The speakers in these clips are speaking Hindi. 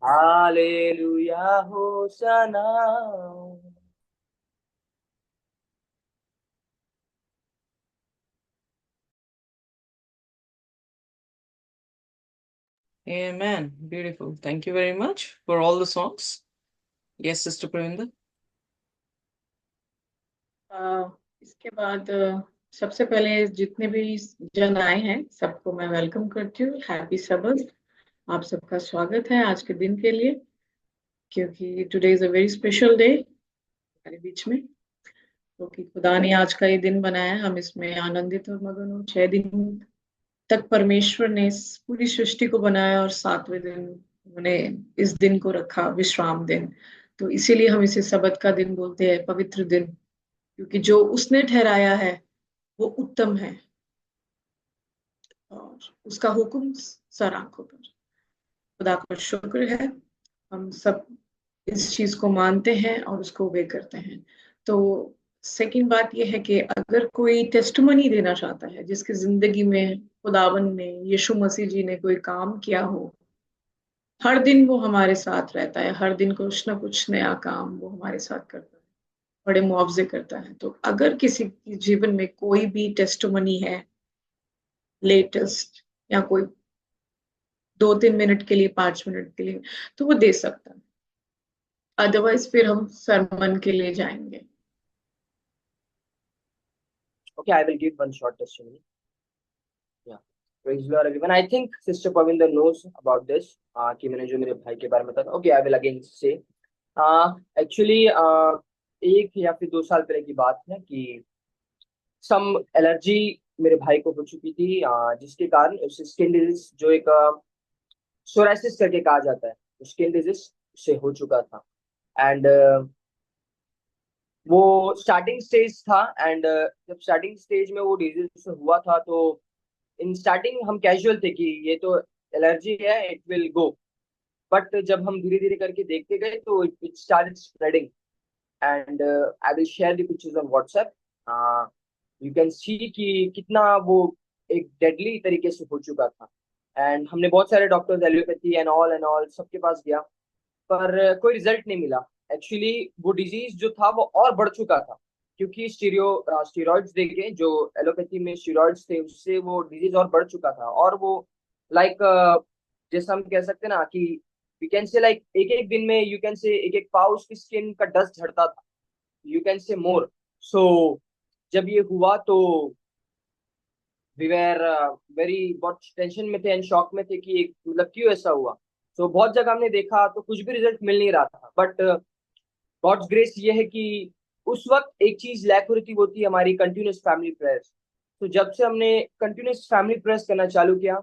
Hallelujah होशाना। Amen. Beautiful. Thank you very much for all the songs. Yes, Sister Pravinda. इसके बाद सबसे पहले जितने भी जन आए हैं सबको मैं वेलकम करती हूँ। हैप्पी सबत। आप सबका स्वागत है आज के दिन के लिए, क्योंकि today is a very special day हमारे बीच में। क्योंकि खुदा ने आज का ये दिन बनाया है, हम इसमें आनंदित और मगन हो। 6 दिन तक परमेश्वर ने इस पूरी सृष्टि को बनाया और 7वें दिन उन्होंने इस दिन को रखा विश्राम दिन। तो इसीलिए हम इसे सबत का दिन बोलते हैं, पवित्र दिन, क्योंकि जो उसने ठहराया है वो उत्तम है और उसका हुक्म सर आंखों पर। खुदा का शुक्र है, हम सब इस चीज को मानते हैं और उसको वे करते हैं। तो सेकंड बात यह है कि अगर कोई टेस्टमनी देना चाहता है जिसकी जिंदगी में खुदावन ने, यीशु मसीह जी ने कोई काम किया हो, हर दिन वो हमारे साथ रहता है, हर दिन कुछ ना कुछ नया काम वो हमारे साथ करता है, बड़े मुआवजे करता है। तो अगर किसी के जीवन में कोई भी टेस्टमनी है लेटेस्ट, या कोई 2-3 मिनट के लिए, 5 मिनट के लिए, तो वो दे सकता है। अदरवाइज फिर हम सरमन के लिए जाएंगे। Okay, I will give one short testimony. Yeah. Praise Lord everyone. I think Sister Pavinder knows about this. कि मैंने जो मेरे भाई के बारे में बताया। Okay, I will again say. Actually, एक या फिर 2 साल पहले की बात है कि सम एलर्जी मेरे भाई को हो चुकी थी, जिसके कारण उसे स्किन डिजीज, जो एक सोरासिस करके कहा जाता है, स्किन डिजीज से हो चुका था। एंड वो स्टार्टिंग स्टेज था। एंड जब स्टार्टिंग स्टेज में वो डिजीज हुआ था, तो इन स्टार्टिंग हम कैजुअल थे कि ये तो एलर्जी है, इट विल गो। बट जब हम धीरे धीरे करके देखते गए तो it started spreading. And I will share the pictures on WhatsApp. You can see कि कितना वो एक डेडली तरीके से हो चुका था। एंड हमने बहुत सारे डॉक्टर्स, एलोपैथी एंड ऑल सबके पास गया, पर कोई रिजल्ट नहीं मिला। एक्चुअली वो डिजीज जो था वो और बढ़ चुका था, क्योंकि स्टीरॉइड्स देके, जो एलोपैथी में स्टीरॉइड्स थे, उससे वो डिजीज और बढ़ चुका था। और वो लाइक जैसा हम कह सकते हैं ना कि यू कैन से लाइक एक एक दिन में यू कैन से एक एक पाव उसकी स्किन का डस्ट झड़ता था, यू कैन से मोर। सो जब ये हुआ तो वी वेर वेरी बहुत टेंशन में थे एंड शॉक में थे कि मतलब क्यों ऐसा हुआ। तो बहुत जगह हमने देखा तो कुछ भी रिजल्ट मिल नहीं रहा था। बट गॉड्स ग्रेस ये है कि उस वक्त एक चीज लैक हो रही थी, वो थी हमारी कंटिन्यूस फैमिली प्रेयर्स। तो जब से हमने कंटिन्यूस फैमिली प्रेयर्स करना चालू किया,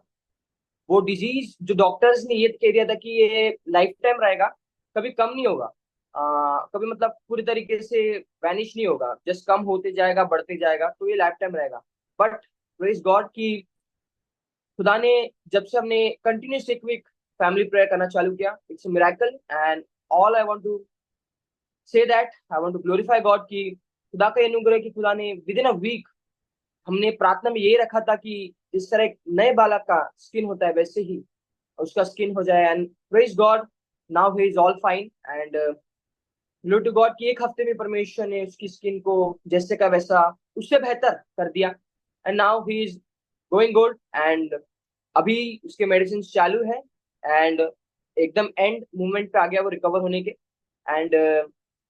वो डिजीज जो डॉक्टर्स ने ये कह दिया था कि ये लाइफ टाइम रहेगा, कभी कम नहीं होगा, कभी मतलब पूरी तरीके से वैनिश नहीं होगा, जस्ट कम होते जाएगा, बढ़ते जाएगा, तो ये लाइफ टाइम रहेगा। बट प्रेज गॉड की खुदा ने, जब से हमने कंटिन्यूस एक वीक फैमिली प्रेयर करना चालू किया, it's miracle. And all I want to say that I want to glorify God की खुदा का ये अनुग्रह कि खुदा ने विद इन अ वीक, हमने प्रार्थना में यही रखा था कि जिस तरह एक नए बालक का स्किन होता है वैसे ही उसका स्किन हो जाए। And praise God, now he is all fine. And glory to God कि एक हफ्ते में परमेश्वर ने उसकी स्किन को जैसे का वैसा उससे बेहतर कर दिया। And now he is going good. And अभी उसके मेडिसिन चालू है। एंड एकदम एंड मूवमेंट पे आ गया वो रिकवर होने के। एंड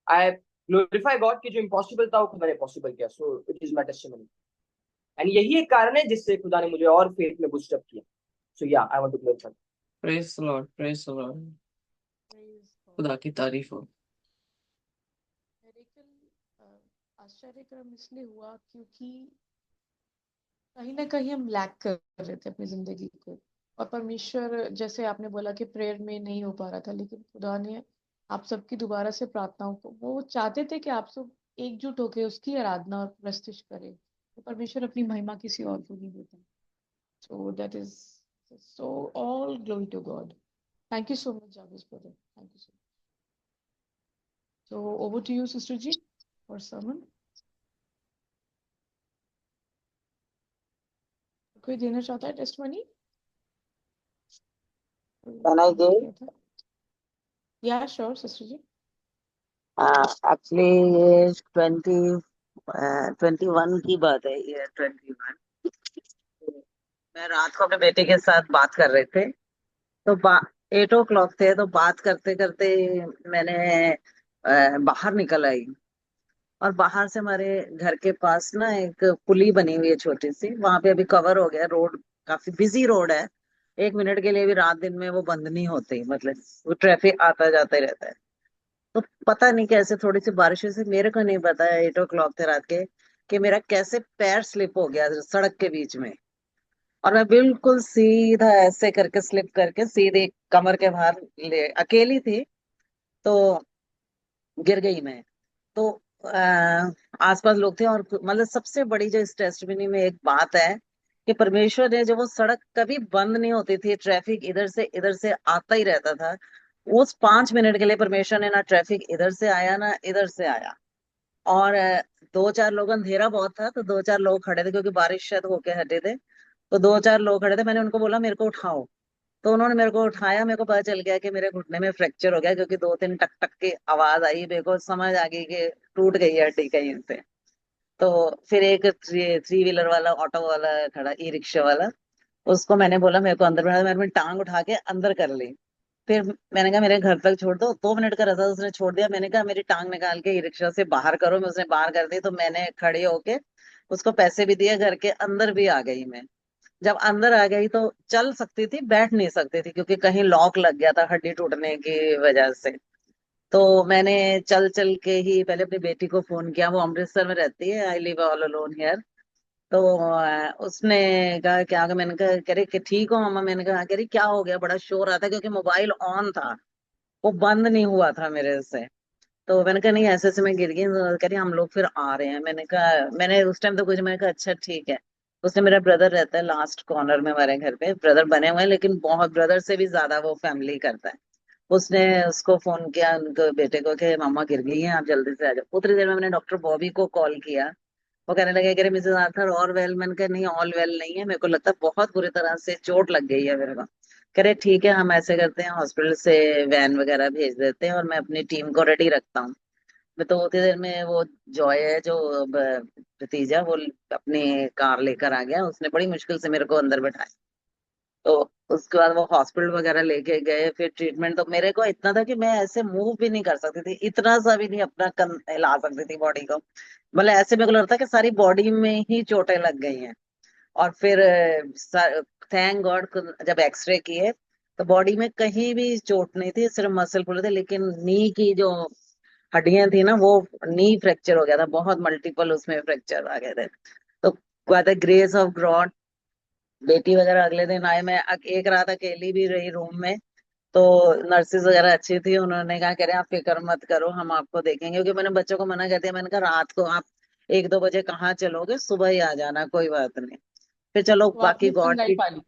आई ग्लोरीफाई गॉड कि जो इम्पॉसिबल था वो खुदा ने पॉसिबल किया। So it is my testimony. And यही एक कारण है जिससे खुदा ने मुझे और फेथ में बूस्ट अप किया। So yeah I want to glorify. Praise the Lord. Praise the Lord. खुदा की तारीफ हो। आश्चर्यक्रम इसलिए हुआ क्योंकि कहीं ना कहीं हम लैक कर रहे थे अपनी जिंदगी को। और परमेश्वर, जैसे आपने बोला कि प्रेयर में नहीं हो पा रहा था, लेकिन खुदा ने आप सबकी दोबारा से प्रार्थनाओं को, वो चाहते थे कि आप सब एकजुट होकर उसकी आराधना और प्रस्तुत करें। तो परमेश्वर अपनी महिमा किसी और को नहीं देता। So that is, so all glory to God. Thank you so much Javed brother, thank you so much. So over to you sister ji for sermon। कोई देना चाहता है testimony? Can I give? Yeah sure sister ji. Actually ये 21 की बात है, ये 21। मैं रात को अपने बेटे के साथ बात कर रहे थे, तो 8 o'clock थे, तो बात करते करते मैंने बाहर निकल आई। और बाहर से हमारे घर के पास ना एक पुली बनी हुई है छोटी सी, वहां पे अभी कवर हो गया रोड, काफी बिजी रोड है। 1 मिनट के लिए भी रात दिन में वो बंद नहीं होती, मतलब वो ट्रैफिक आता जाता ही रहता है। तो पता नहीं कैसे थोड़ी सी बारिश से, मेरे को नहीं पता है, 8 o'clock थे रात के, कि मेरा कैसे पैर स्लिप हो गया सड़क के बीच में। और मैं बिल्कुल सीधा ऐसे करके स्लिप करके सीधे कमर के बाहर ले, अकेली थी, तो गिर गई मैं। तो आसपास लोग थे, और मतलब सबसे बड़ी जो इस टेस्टमनी में एक बात है कि परमेश्वर ने, जो वो सड़क कभी बंद नहीं होती थी, ट्रैफिक इधर से आता ही रहता था, उस 5 मिनट के लिए परमेश्वर ने ना ट्रैफिक इधर से आया ना इधर से आया। और 2-4 लोग, अंधेरा बहुत था, तो 2-4 लोग खड़े थे, क्योंकि बारिश शायद होके हटे थे, तो 2-4 लोग खड़े थे। मैंने उनको बोला मेरे को उठाओ, तो उन्होंने मेरे को उठाया। मेरे को पता चल गया कि मेरे घुटने में फ्रैक्चर हो गया, क्योंकि 2-3 टक टक की आवाज आई, मेरे को समझ आ गई कि टूट गई है हड्डी कहीं से। तो फिर एक थ्री व्हीलर वाला, ऑटो वाला खड़ा, ई रिक्शा वाला, उसको मैंने बोला मेरे को अंदर बैठा, मैंने अपनी टांग उठा के अंदर कर ली। फिर मैंने कहा मेरे घर तक छोड़ दो, 2 मिनट का रास्ता उसने छोड़ दिया। मैंने कहा मेरी टांग निकाल के ई रिक्शा से बाहर करो, मैं उसने बाहर कर दी, तो मैंने खड़ी होके उसको पैसे भी दिए, घर के अंदर भी आ गई मैं। जब अंदर आ गई तो चल सकती थी, बैठ नहीं सकती थी, क्योंकि कहीं लॉक लग गया था हड्डी टूटने की वजह से। तो मैंने चल चल के ही पहले अपनी बेटी को फोन किया, वो अमृतसर में रहती है, I live all alone here. तो उसने कहा क्या, मैंने कहा, कह रही कि ठीक हो मम्मा। मैंने कहा कह रही क्या हो गया, बड़ा शोर आता है, क्योंकि मोबाइल ऑन था, वो बंद नहीं हुआ था मेरे से। तो मैंने कहा नहीं, ऐसे ऐसे मैं गिर गई, तो कह रही हम लोग फिर आ रहे हैं। मैंने कहा, मैंने उस टाइम तो कुछ, मैंने कहा अच्छा ठीक है। उसने, मेरा ब्रदर रहता है लास्ट कॉर्नर में हमारे घर पे, ब्रदर बने हुए हैं, लेकिन बहुत ब्रदर से भी ज्यादा वो फैमिली करता है। उसने उसको फोन किया, उनको बेटे को, कि मामा गिर गई हैं, आप जल्दी से आ जाओ। उतनी देर में मैंने डॉक्टर बॉबी को कॉल किया। वो कहने लगे कि मिसेस आर्थर और वेल। मैंने कहा नहीं, ऑल वेल नहीं है, मेरे को लगता है बहुत बुरी तरह से चोट लग गई है मेरे को। कह रहे ठीक है, हम ऐसे करते हैं, हॉस्पिटल से वैन वगैरह भेज देते हैं, और मैं अपनी टीम को रेडी रखता हूँ। मैं तो उतनी देर में वो जॉय है जो भतीजा, वो अपनी कार लेकर आ गया, उसने बड़ी मुश्किल से मेरे को अंदर बैठाया। तो उसके बाद वो हॉस्पिटल वगैरह लेके गए, फिर ट्रीटमेंट। तो मेरे को इतना था कि मैं ऐसे मूव भी नहीं कर सकती थी, इतना सा भी नहीं अपना कन हिला सकती थी बॉडी को। मतलब ऐसे मेरे को लगता है कि सारी बॉडी में ही चोटें लग गई हैं। और फिर थैंक गॉड, जब एक्सरे किए तो बॉडी में कहीं भी चोट नहीं थी, सिर्फ मसल पुल थे, लेकिन नी की जो हड्डियां थी ना, वो नी फ्रैक्चर हो गया था, बहुत मल्टीपल उसमें फ्रैक्चर आ गए थे। तो कहते ग्रेस ऑफ गॉड, बेटी वगैरह अगले दिन आए, मैं एक रात अकेली भी रही रूम में। तो नर्सेज वगैरह अच्छी थी, उन्होंने कहा कह रहे आप फिक्र मत करो, हम आपको देखेंगे। क्योंकि मैंने बच्चों को मना कर दिया, मैंने कहा रात को आप 1-2 बजे कहाँ चलोगे, सुबह ही आ जाना, कोई बात नहीं। फिर चलो तो बाकी आपने गॉड चंगाई की। पा ली,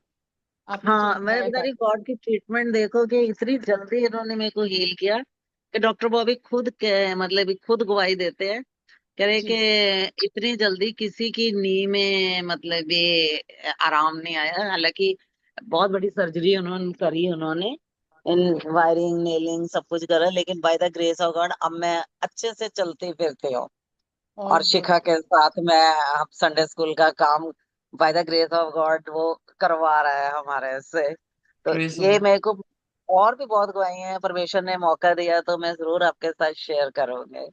आपने हाँ, मैं चंगाई बता पा रही ली। गॉड की ट्रीटमेंट देखो कि इतनी जल्दी इन्होंने मेरे को हील किया, कि डॉक्टर बॉबी खुद के, मतलब खुद गवाही देते हैं, कह रहे कि जी। इतनी जल्दी किसी की नी में, मतलब ये आराम नहीं आया। हालांकि बहुत बड़ी सर्जरी उन्होंने करी, उन्होंने इन वायरिंग नेलिंग सब कुछ करा, लेकिन by the grace of God अब मैं अच्छे से चलती फिरती हूँ। ऑल और गुड। शिखा के साथ मैं, अब संडे स्कूल का काम by the grace of God वो करवा रहा है हमारे से। तो प्रेज द ये लॉर्ड। मेरे को, और भी बहुत गवाही हैं, परमेश्वर ने मौका दिया तो मैं जरूर आपके साथ शेयर करूंगी।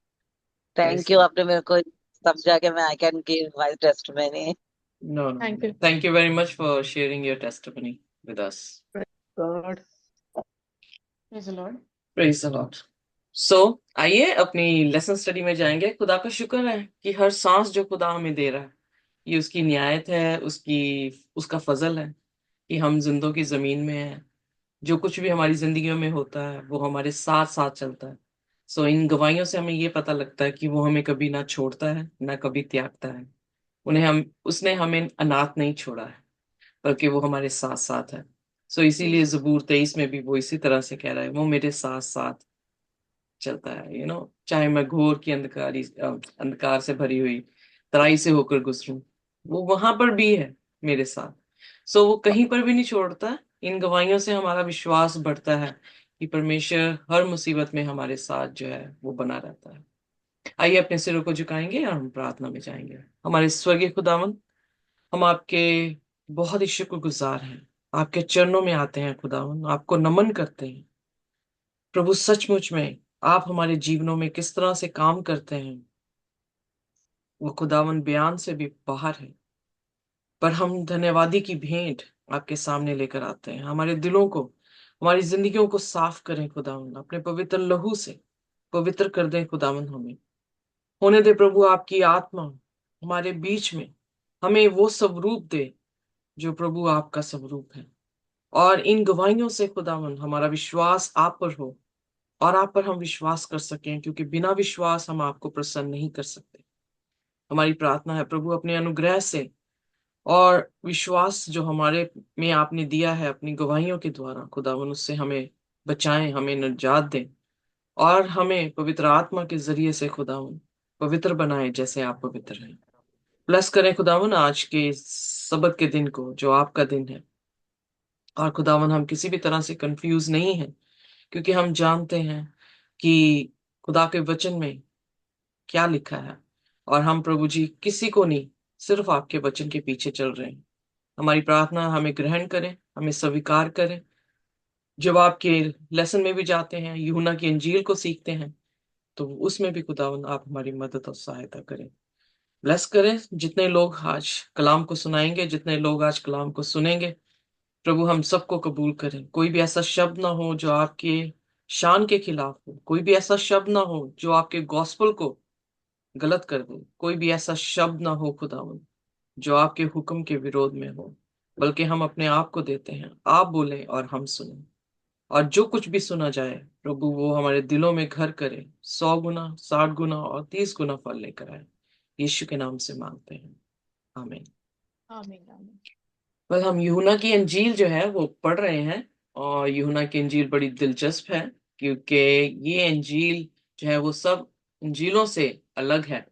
Praise thank the you, Lord. आपने मेरे को समझा कि मैं I can give my testimony. No, no, thank no. You Thank you very much for sharing your testimony with us. God. Praise the Lord. Praise the Lord. So, आइए अपनी लेसन स्टडी में जाएंगे। खुदा का शुक्र है कि हर सांस जो खुदा हमें दे रहा है, ये उसकी नियायत है, उसका फजल है कि हम जिंदों की जमीन में हैं। जो कुछ भी हमारी जिंदगियों में होता है वो हमारे साथ साथ चलता है। सो इन गवाहियों से हमें ये पता लगता है कि वो हमें कभी ना छोड़ता है ना कभी त्यागता है। उसने हमें अनाथ नहीं छोड़ा है, बल्कि वो हमारे साथ साथ है। सो इसीलिए ज़बूर 23 में भी वो इसी तरह से कह रहा है, वो मेरे साथ साथ चलता है। चाहे मैं घोर की अंधकार से भरी हुई तराई से होकर गुजरूं, वो वहां पर भी है मेरे साथ। सो वो कहीं पर भी नहीं छोड़ता। इन गवाहियों से हमारा विश्वास बढ़ता है कि परमेश्वर हर मुसीबत में हमारे साथ जो है वो बना रहता है। आइए अपने सिरों को झुकाएंगे और हम प्रार्थना में जाएंगे। हमारे स्वर्गीय खुदावन, हम आपके बहुत ही शुक्रगुजार हैं, आपके चरणों में आते हैं खुदावन, आपको नमन करते हैं। प्रभु सचमुच में आप हमारे जीवनों में किस तरह से काम करते हैं वो खुदावन बयान से भी बाहर है। पर हम धन्यवादी की भेंट आपके सामने लेकर आते हैं। हमारे दिलों को, हमारी जिंदगियों को साफ करें खुदावन, अपने पवित्र लहू से पवित्र कर दें खुदावन। हमें होने दे प्रभु आपकी आत्मा हमारे बीच में हमें वो स्वरूप दे जो प्रभु आपका स्वरूप है। और इन गवाहियों से खुदावन हमारा विश्वास आप पर हो और आप पर हम विश्वास कर सकें, क्योंकि बिना विश्वास हम आपको प्रसन्न नहीं कर सकते। हमारी प्रार्थना है प्रभु अपने अनुग्रह से और विश्वास जो हमारे में आपने दिया है अपनी गवाहियों के द्वारा खुदावन, उससे हमें बचाएं, हमें निजात दें और हमें पवित्र आत्मा के जरिए से खुदावन पवित्र बनाए जैसे आप पवित्र हैं। ब्लेस करें खुदावन आज के सबत के दिन को जो आपका दिन है। और खुदावन हम किसी भी तरह से कंफ्यूज नहीं है, क्योंकि हम जानते हैं कि खुदा के वचन में क्या लिखा है और हम प्रभु जी किसी को नहीं, सिर्फ आपके वचन के पीछे चल रहे हैं। हमारी प्रार्थना हमें ग्रहण करें, हमें स्वीकार करें। जब आपके लेसन में भी जाते हैं, यूहन्ना की इंजील को सीखते हैं, तो उसमें भी खुदावन आप हमारी मदद और सहायता करें। ब्लेस करें जितने लोग आज कलाम को सुनाएंगे, जितने लोग आज कलाम को सुनेंगे। प्रभु हम सबको कबूल करें। कोई भी ऐसा शब्द ना हो जो आपके शान के खिलाफ हो, कोई भी ऐसा शब्द ना हो जो आपके गॉस्पल को गलत कर दे, कोई भी ऐसा शब्द ना हो खुदावन जो आपके हुक्म के विरोध में हो, बल्कि हम अपने आप को देते हैं, आप बोलें और हम सुने। और जो कुछ भी सुना जाए प्रभु वो हमारे दिलों में घर करे, 100 गुना, 60 गुना और 30 गुना फल लेकर आए। यीशु के नाम से मांगते हैं, आमीन। आमीन आमीन। बस हम यूहन्ना की इंजील जो है वो पढ़ रहे हैं। और यूहन्ना की इंजील बड़ी दिलचस्प है, क्योंकि ये इंजील जो है वो सब इंजीलों से अलग है।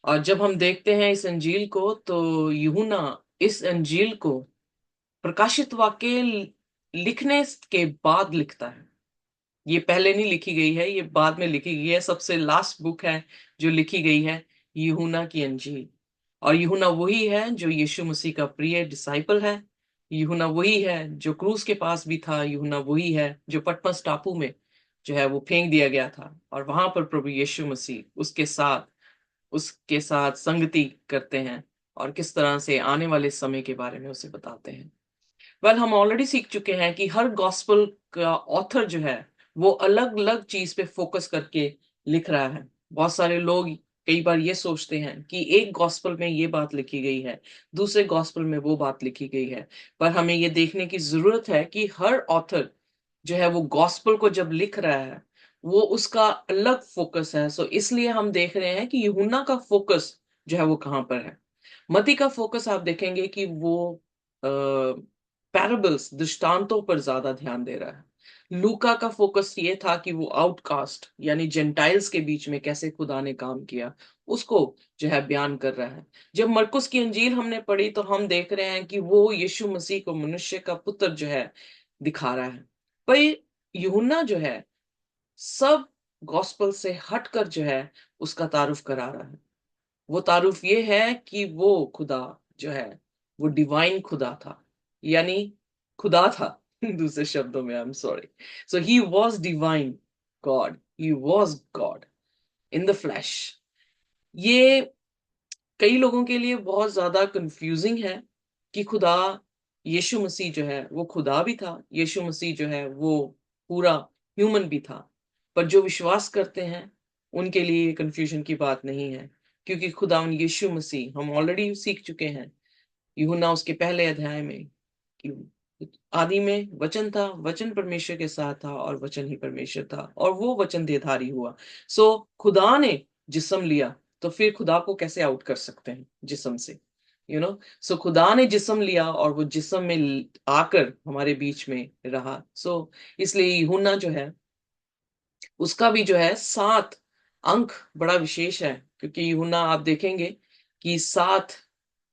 और जब हम देखते हैं इस इंजील को, तो यूहन्ना इस इंजील को प्रकाशित वाक्य लिखने के बाद लिखता है। ये पहले नहीं लिखी गई है, ये बाद में लिखी गई है। सबसे लास्ट बुक है जो लिखी गई है यूहन्ना की इंजील। और यूहन्ना वही है जो यीशु मसीह का प्रिय डिसाइपल है। यूहन्ना वही है जो क्रूस के पास भी था। यूहन्ना वही है जो पटमस टापू में जो है वो फेंक दिया गया था, और वहां पर प्रभु यीशु मसीह उसके साथ संगति करते हैं और किस तरह से आने वाले समय के बारे में उसे बताते हैं। हम ऑलरेडी सीख चुके हैं कि हर गॉस्पल का ऑथर जो है वो अलग अलग चीज पे फोकस करके लिख रहा है। बहुत सारे लोग कई बार ये सोचते हैं कि एक गॉस्पल में ये बात लिखी गई है, दूसरे गॉस्पल में वो बात लिखी गई है। पर हमें ये देखने की जरूरत है कि हर ऑथर जो है वो गॉस्पल को जब लिख रहा है वो उसका अलग फोकस है। सो इसलिए हम देख रहे हैं कि यूहन्ना का फोकस जो है वो कहाँ पर है। मती का फोकस आप देखेंगे कि वो पैराबल्स, दृष्टांतों पर ज्यादा ध्यान दे रहा है। लूका का फोकस ये था कि वो आउटकास्ट यानी जेंटाइल्स के बीच में कैसे खुदा ने काम किया उसको जो है बयान कर रहा है। जब मरकुस की अंजील हमने पढ़ी तो हम देख रहे हैं कि वो यीशु मसीह को मनुष्य का पुत्र जो है दिखा रहा है। पर यूहन्ना जो है सब गॉस्पल से हटकर जो है उसका तारुफ करा रहा है। वो तारुफ ये है कि वो खुदा जो है वो डिवाइन खुदा था, यानी खुदा था दूसरे शब्दों में, I am sorry. So he was divine God, he was God in the flash. ये कई लोगों के लिए बहुत ज्यादा कंफ्यूजिंग है कि खुदा यीशु मसीह जो है वो खुदा भी था, यीशु मसीह जो है वो पूरा ह्यूमन भी था। पर जो विश्वास करते हैं उनके लिए ये कंफ्यूजन की बात नहीं है, क्योंकि खुदा यीशु मसीह हम ऑलरेडी सीख चुके हैं यूहन्ना उसके पहले अध्याय में कि आदि में वचन था, वचन परमेश्वर के साथ था और वचन ही परमेश्वर था और वो वचन देहधारी हुआ। सो खुदा ने जिस्म लिया, तो फिर खुदा को कैसे आउट कर सकते हैं जिस्म से, सो खुदा ने जिस्म लिया और वो जिस्म में आकर हमारे बीच में रहा। सो इसलिए यूहन्ना जो है उसका भी जो है 7 अंक बड़ा विशेष है, क्योंकि यूहन्ना आप देखेंगे कि 7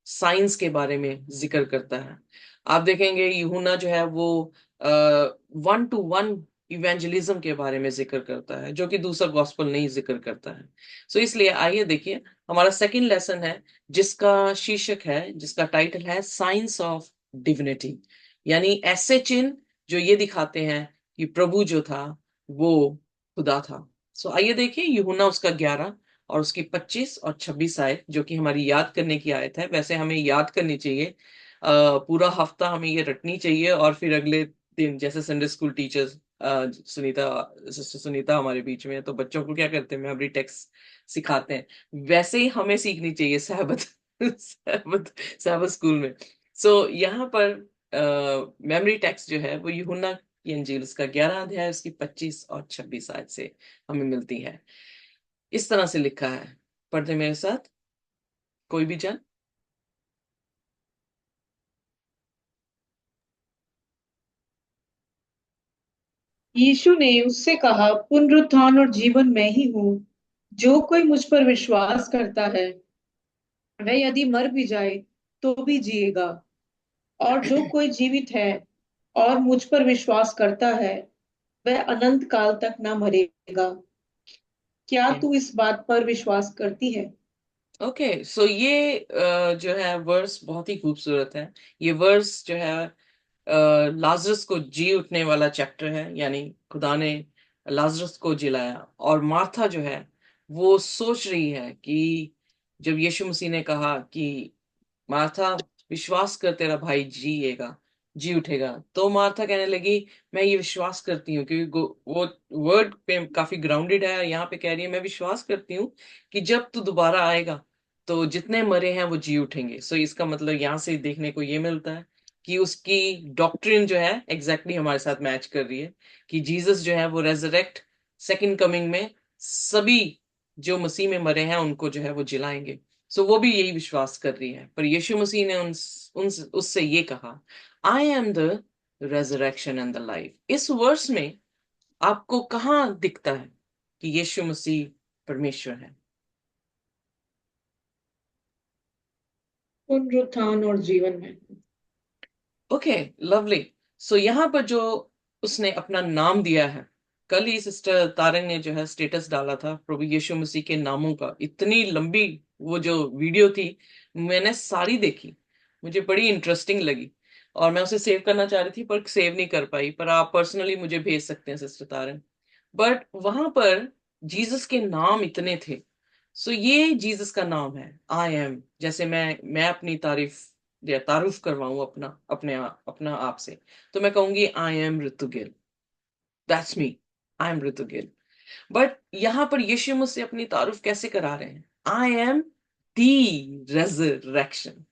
साइंस के बारे में जिक्र करता है। आप देखेंगे यूहन्ना जो है वो 1 to 1 इवेंजलिज्म के बारे में जिक्र करता है, जो कि दूसरा गॉस्पेल नहीं जिक्र करता है। सो इसलिए आइए देखिए, हमारा सेकंड लेसन है, जिसका शीर्षक है, जिसका टाइटल है साइंस ऑफ डिविनिटी, यानी ऐसे चिन्ह जो ये दिखाते हैं कि प्रभु जो था वो खुदा था। सो आइए देखिए यूहन्ना उसका 11 और उसकी 25 और 26 आयत, जो कि हमारी याद करने की आयत है। वैसे हमें याद करनी चाहिए, पूरा हफ्ता हमें ये रटनी चाहिए, और फिर अगले दिन जैसे Sunday school teachers, Sunita, sister Sunita हमारे बीच में है, तो बच्चों को क्या करते हैं, मेमोरी टेक्स्ट सिखाते हैं, वैसे ही हमें सीखनी चाहिए सहबत सहबत सहबत स्कूल में। सो यहाँ पर मेमोरी टेक्स्ट जो है वो यूहन्ना की इंजील उसका 11 अध्याय उसकी 25 और 26 आयत से हमें मिलती है। इस तरह से लिखा है, पढ़ते मेरे साथ, कोई भी जन। यीशु ने उससे कहा, पुनरुत्थान और जीवन मैं ही हूँ। जो कोई मुझ पर विश्वास करता है, वह यदि मर भी जाए तो भी जिएगा। और जो कोई जीवित है और मुझ पर विश्वास करता है, वह अनंत काल तक न मरेगा। क्या तू इस बात पर विश्वास करती है? ओके, सो ये जो है वर्स बहुत ही खूबसूरत है। ये वर्स जो है लाजरस को जी उठने वाला चैप्टर है, यानी खुदा ने लाजरस को जिलाया, और मार्था जो है वो सोच रही है कि जब यीशु मसीह ने कहा कि मार्था विश्वास कर, तेरा भाई जिएगा, जी उठेगा, तो मार्था कहने लगी मैं ये विश्वास करती हूँ, क्योंकि वो वर्ड पे काफी ग्राउंडेड है। यहाँ पे कह रही है मैं विश्वास करती हूँ कि जब तू दोबारा आएगा तो जितने मरे हैं वो जी उठेंगे। सो इसका मतलब यहाँ से देखने को ये मिलता है कि उसकी डॉक्ट्रिन जो है एग्जैक्टली हमारे साथ मैच कर रही है, कि जीसस जो है वो रेजरेक्ट सेकंड कमिंग में सभी जो मसीह में मरे हैं उनको जो है वो जिलाएंगे। सो वो भी यही विश्वास कर रही है। पर यीशु मसीह ने उससे ये कहा, I am the resurrection and the life. इस वर्स में आपको कहाँ दिखता है कि यीशु मसीह परमेश्वर है? पुनरुत्थान और जीवन में। Okay, lovely. सो यहाँ पर जो उसने अपना नाम दिया है, कल ही सिस्टर तारंग ने जो है स्टेटस डाला था प्रभु यीशु मसीह के नामों का, इतनी लंबी वो जो वीडियो थी मैंने सारी देखी, मुझे बड़ी इंटरेस्टिंग लगी, और मैं उसे सेव करना चाह रही थी पर सेव नहीं कर पाई। पर आप पर्सनली मुझे भेज सकते हैं सिस्टर तारंग। बट वहां पर जीसस के नाम इतने थे। सो ये जीसस का नाम है, आई एम। जैसे मैं अपनी तारीफ या तारुफ करवाऊं अपना आप से, तो मैं कहूंगी I am Ritu Gill, that's me, I am Ritu Gill. But यहां पर यीशु मुझसे अपनी तारुफ कैसे करा रहे हैं, आई एम दी रेजरेक्शन।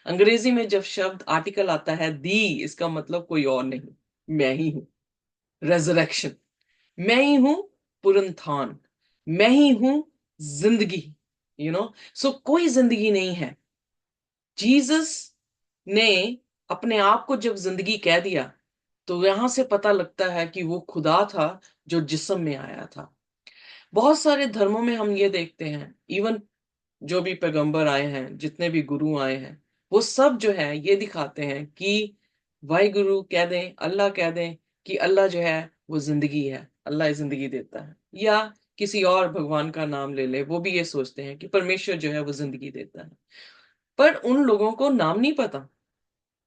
अंग्रेजी में जब शब्द आर्टिकल आता है दी, इसका मतलब कोई और नहीं, मैं ही हूं रेजरेक्शन, मैं ही हूं पुनरुत्थान, मैं ही हूं जिंदगी। सो कोई जिंदगी नहीं है। जीसस ने अपने आप को जब जिंदगी कह दिया, तो यहां से पता लगता है कि वो खुदा था जो जिस्म में आया था। बहुत सारे धर्मों में हम ये देखते हैं, इवन जो भी पैगंबर आए हैं, जितने भी गुरु आए हैं, वो सब जो है ये दिखाते हैं कि वाहिगुरु कह दें, अल्लाह कह दें कि अल्लाह जो है वो जिंदगी है, अल्लाह जिंदगी देता है, या किसी और भगवान का नाम ले ले, वो भी ये सोचते हैं कि परमेश्वर जो है वो जिंदगी देता है। पर उन लोगों को नाम नहीं पता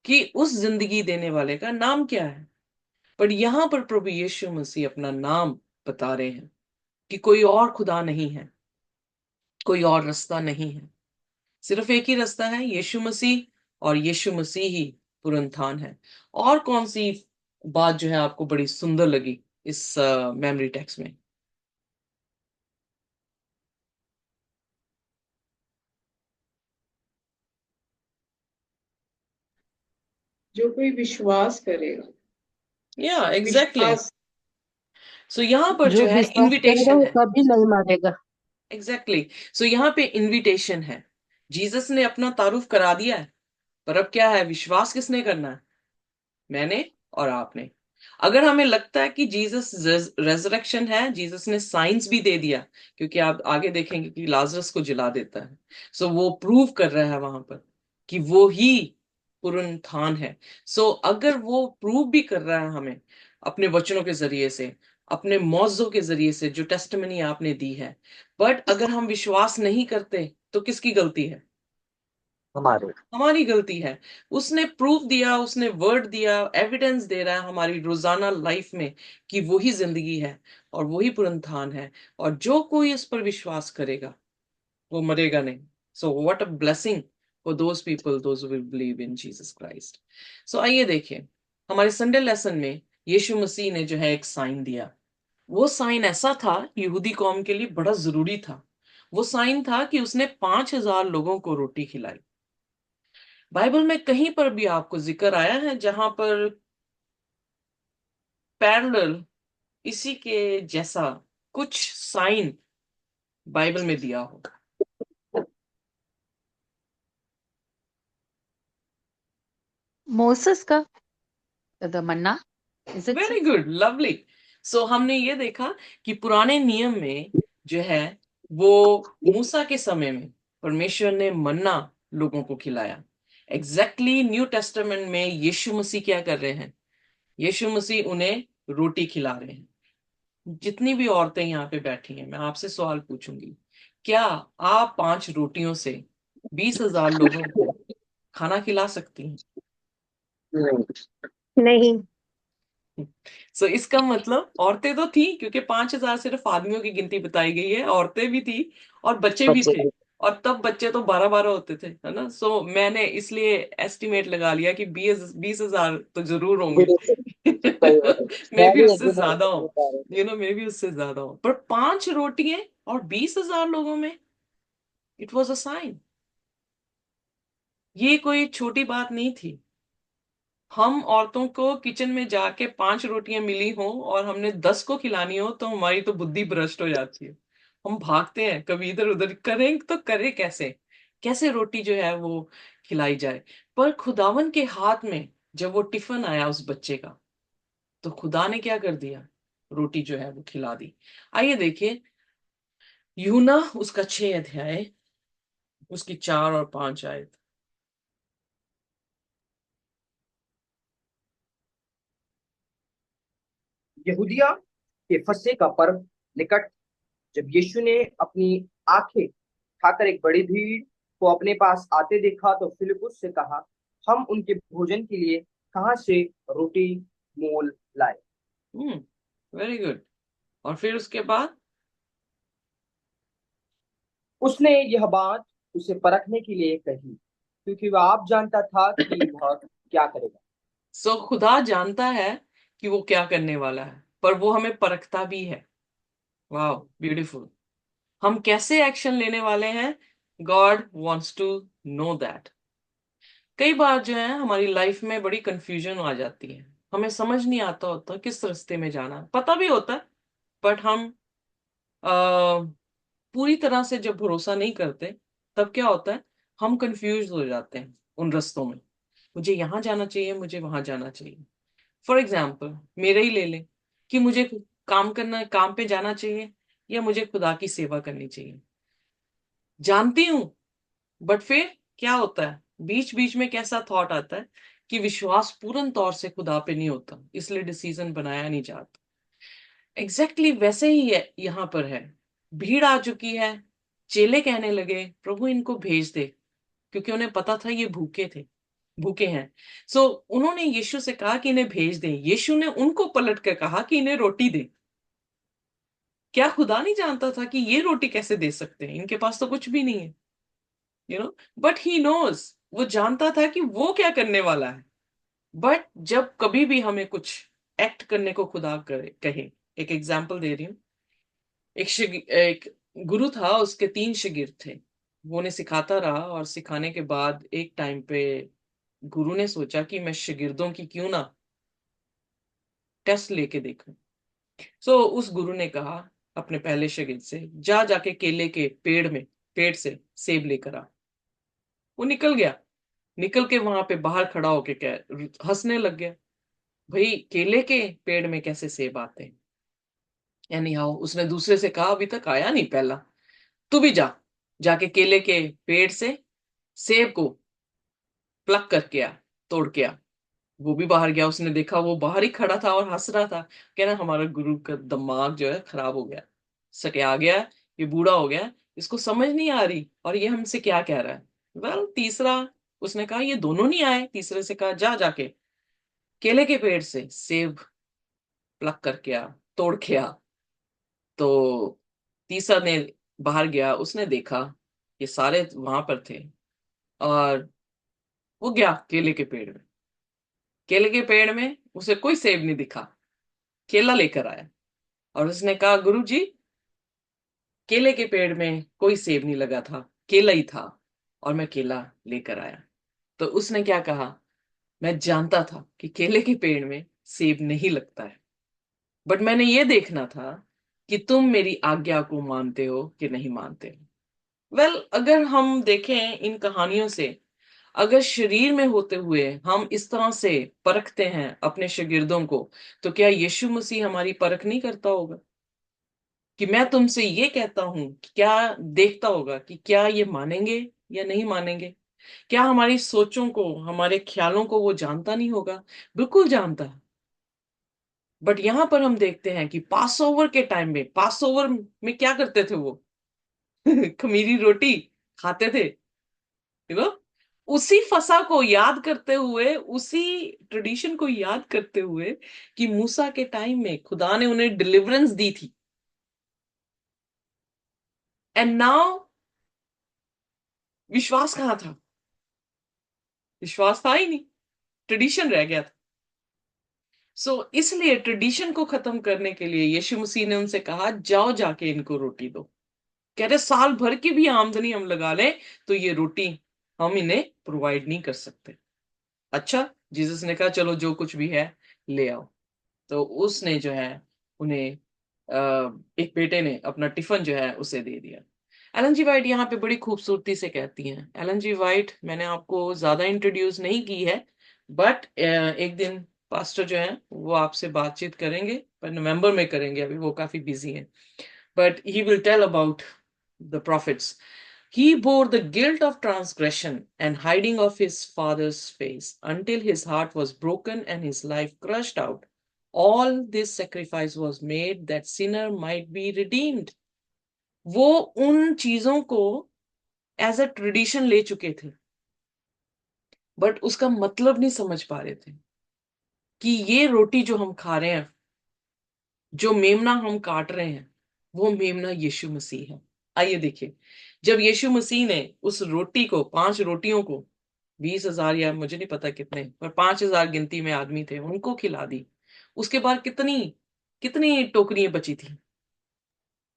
कि उस जिंदगी देने वाले का नाम क्या है। पर यहां पर प्रभु यीशु मसीह अपना नाम बता रहे हैं कि कोई और खुदा नहीं है, कोई और रास्ता नहीं है, सिर्फ एक ही रास्ता है, यीशु मसीह, और यीशु मसीह ही पुनरुत्थान है। और कौन सी बात जो है आपको बड़ी सुंदर लगी इस मेमोरी टेक्स्ट में? जो कोई विश्वास करेगा, या एग्जैक्टली। विश्वास। सो यहाँ पर जो जो है विश्वास करेगा इनविटेशन वो है। कभी नहीं मरेगा। एग्जैक्टली। सो यहाँ पे इनविटेशन है, जीसस ने अपना तारुफ करा दिया है, पर अब क्या है, विश्वास किसने करना है? मैंने और आपने। अगर हमें लगता है कि जीसस रेजरेक्शन है, जीसस ने साइंस भी दे दिया, क्योंकि आप आगे देखेंगे कि लाजरस को जिला देता है। सो वो प्रूव कर रहा है वहां पर कि वो ही पुनरुत्थान है। सो अगर वो प्रूव भी कर रहा है हमें, अपने वचनों के जरिए से, अपने मौजों के जरिए से, जो टेस्टिमनी आपने दी है। बट अगर हम विश्वास नहीं करते तो किसकी गलती है? हमारे। हमारी गलती है। उसने प्रूफ दिया, उसने वर्ड दिया, एविडेंस दे रहा है हमारी रोजाना लाइफ में कि वही जिंदगी है और वही पुनरुत्थान है, और जो कोई इस पर विश्वास करेगा वो मरेगा नहीं। So what a blessing for those people those will believe in Jesus Christ. So आइए देखिए, हमारे संडे लेसन में यीशु मसीह ने जो है एक साइन दिया। वो साइन ऐसा था, यहूदी कौम के लिए बड़ा जरूरी था। वो साइन था कि उसने 5,000 लोगों को रोटी खिलाई। बाइबल में कहीं पर भी आपको जिक्र आया है जहां पर पैरेलल इसी के जैसा कुछ साइन बाइबल में दिया हो? मोसेस का the manna, is it very good, lovely. So हमने ये देखा कि पुराने नियम में जो है वो मूसा के समय में परमेश्वर ने मन्ना लोगों को खिलाया। एग्जैक्टली न्यू टेस्टामेंट में यीशु मसीह क्या कर रहे हैं? यीशु मसीह उन्हें रोटी खिला रहे हैं। जितनी भी औरतें यहाँ पे बैठी हैं, मैं आपसे सवाल पूछूंगी, क्या आप 5 रोटियों से 20,000 लोगों को खाना खिला सकती हैं? नहीं। सो इसका मतलब औरतें तो थी, क्योंकि 5,000 सिर्फ आदमियों की गिनती बताई गई है, औरतें भी थी और बच्चे भी बच्चे थे। और तब बच्चे तो 12-12 होते थे, है ना। सो मैंने इसलिए एस्टिमेट लगा लिया कि 20,000 तो जरूर होंगे। सही बात है। मे मैं भी भी उससे एग्री ज्यादा करता हो, मे भी उससे ज्यादा हो, पर 5 रोटियां और 20,000 लोगों में इट वॉज अ साइन। ये कोई छोटी बात नहीं थी। हम औरतों को किचन में जाके 5 रोटियां मिली हो और हमने 10 को खिलानी हो तो हमारी तो बुद्धि भ्रष्ट हो जाती है। हम भागते हैं, कभी इधर उधर करें तो करें कैसे, कैसे रोटी जो है वो खिलाई जाए। पर खुदावन के हाथ में जब वो टिफिन आया उस बच्चे का, तो खुदा ने क्या कर दिया? रोटी जो है वो खिला दी। आइए देखिए, यूना उसका 6 अध्याय, उसकी 4 और 5 आयत। यहूदिया के फसह का पर्व निकट, जब यीशु ने अपनी आंखें उठाकर एक बड़ी भीड़ को अपने पास आते देखा तो फिलिपुस से कहा, हम उनके भोजन के लिए कहाँ से रोटी मोल लाए। Very good. और फिर उसके बाद उसने यह बात उसे परखने के लिए कही, क्योंकि वह आप जानता था कि वह क्या करेगा। खुदा जानता है कि वो क्या करने वाला है, पर वो हमें परखता भी है। वाह, ब्यूटीफुल। हम कैसे एक्शन लेने वाले हैं, God wants to know that. कई बार जो है हमारी लाइफ में बड़ी कंफ्यूजन आ जाती है, हमें समझ नहीं आता होता किस रास्ते में जाना है। पता भी होता है, बट हम पूरी तरह से जब भरोसा नहीं करते, तब क्या होता है, हम कंफ्यूज हो जाते हैं उन रास्तों में। मुझे यहाँ जाना चाहिए, मुझे वहां जाना चाहिए। फॉर एग्जाम्पल मेरे ही ले लें कि मुझे काम पे जाना चाहिए या मुझे खुदा की सेवा करनी चाहिए। जानती हूं, बट फिर क्या होता है, बीच बीच में कैसा थॉट आता है कि विश्वास पूर्ण तौर से खुदा पे नहीं होता, इसलिए डिसीजन बनाया नहीं जाता। एग्जैक्टली वैसे ही है, यहाँ पर है। भीड़ आ चुकी है, चेले कहने लगे प्रभु इनको भेज दे, क्योंकि उन्हें पता था ये भूखे थे, भूखे हैं। उन्होंने यीशु से कहा कि इन्हें भेज दें। यीशु ने उनको पलट कर कहा कि इन्हें रोटी दे। क्या खुदा नहीं जानता था कि ये रोटी कैसे दे सकते हैं, इनके पास तो कुछ भी नहीं है, बट ही नोज, वो जानता था कि वो क्या करने वाला है। बट जब कभी भी हमें कुछ एक्ट करने को खुदा करे कहे, एक एग्जाम्पल दे रही हूँ। एक गुरु था, उसके 3 शागिर्द थे। वो उन्हें सिखाता रहा और सिखाने के बाद एक टाइम पे गुरु ने सोचा कि मैं शागिर्दों की क्यों ना टेस्ट लेके देखूं। उस गुरु ने कहा अपने पहले शागिर्द से, जा जाके केले के पेड़ से सेब लेकर आ। वो निकल गया, निकल के वहां पे बाहर खड़ा होके कह हंसने लग गया, भाई केले के पेड़ में कैसे सेब आते हैं। यानी हाउ उसने दूसरे से कहा, अभी तक आया नहीं पहला, तू भी जा, जाके केले के पेड़ से सेब को प्लक करके आ, तोड़ के आ। वो भी बाहर गया, उसने देखा वो बाहर ही खड़ा था और हंस रहा था। कह रहा हमारा गुरु का दिमाग जो है खराब हो गया, सटिया गया, ये बूढ़ा हो गया, इसको समझ नहीं आ रही और ये हमसे क्या कह रहा है। वेल तीसरा, उसने कहा ये दोनों नहीं आए, तीसरे से कहा जा जाके केले के पेड़ से सेब प्लक करके आ, तोड़ के आ। तो तीसरा ने बाहर गया, उसने देखा ये सारे वहां पर थे, और वो गया केले के पेड़ में। केले के पेड़ में उसे कोई सेब नहीं दिखा, केला लेकर आया और उसने कहा गुरु जी, केले के पेड़ में कोई सेब नहीं लगा था, केला ही था और मैं केला लेकर आया। तो उसने क्या कहा, मैं जानता था कि केले के पेड़ में सेब नहीं लगता है, बट मैंने ये देखना था कि तुम मेरी आज्ञा को मानते हो कि नहीं मानते हो। वेल अगर हम देखें इन कहानियों से, अगर शरीर में होते हुए हम इस तरह से परखते हैं अपने शागिर्दों को, तो क्या यीशु मसीह हमारी परख नहीं करता होगा? कि मैं तुमसे ये कहता हूं, क्या देखता होगा कि क्या ये मानेंगे या नहीं मानेंगे? क्या हमारी सोचों को, हमारे ख्यालों को वो जानता नहीं होगा? बिल्कुल जानता है। बट यहां पर हम देखते हैं कि पास ओवर के टाइम में, पास ओवर में क्या करते थे वो? खमीरी रोटी खाते थे, यू नो, उसी फसा को याद करते हुए, उसी ट्रेडिशन को याद करते हुए कि मूसा के टाइम में खुदा ने उन्हें डिलीवरेंस दी थी, एंड नाउ विश्वास कहाँ था? विश्वास था ही नहीं, ट्रेडिशन रह गया था। इसलिए ट्रेडिशन को खत्म करने के लिए यीशु मसीह ने उनसे कहा जाओ जाके इनको रोटी दो। कह रहे साल भर की भी आमदनी हम लगा लें तो ये रोटी हम इन्हें प्रोवाइड नहीं कर सकते। अच्छा, जीसस ने कहा चलो जो कुछ भी है ले आओ। तो उसने जो है उन्हें एक बेटे ने अपना टिफिन जो है उसे दे दिया। एलन जी वाइट यहाँ पे बड़ी खूबसूरती से कहती हैं। एलन जी वाइट मैंने आपको ज्यादा इंट्रोड्यूस नहीं की है, बट एक दिन पास्टर जो है वो आपसे बातचीत करेंगे, पर नवंबर में करेंगे, अभी वो काफी बिजी है। But he will tell about the profits. He bore the guilt of transgression and hiding of his father's face until his heart was broken and his life crushed out. All this sacrifice was made that sinner might be redeemed. वो उन चीजों को एज अ ट्रेडिशन ले चुके थे, बट उसका मतलब नहीं समझ पा रहे थे कि ये रोटी जो हम खा रहे हैं, जो मेमना हम काट रहे हैं, वो मेमना यीशु मसीह है। आइए देखिए, जब यीशु मसीह ने उस रोटी को, 5 रोटियों को 20,000 या मुझे नहीं पता कितने, पर 5,000 गिनती में आदमी थे, उनको खिला दी। उसके बाद कितनी कितनी टोकरियां बची थी?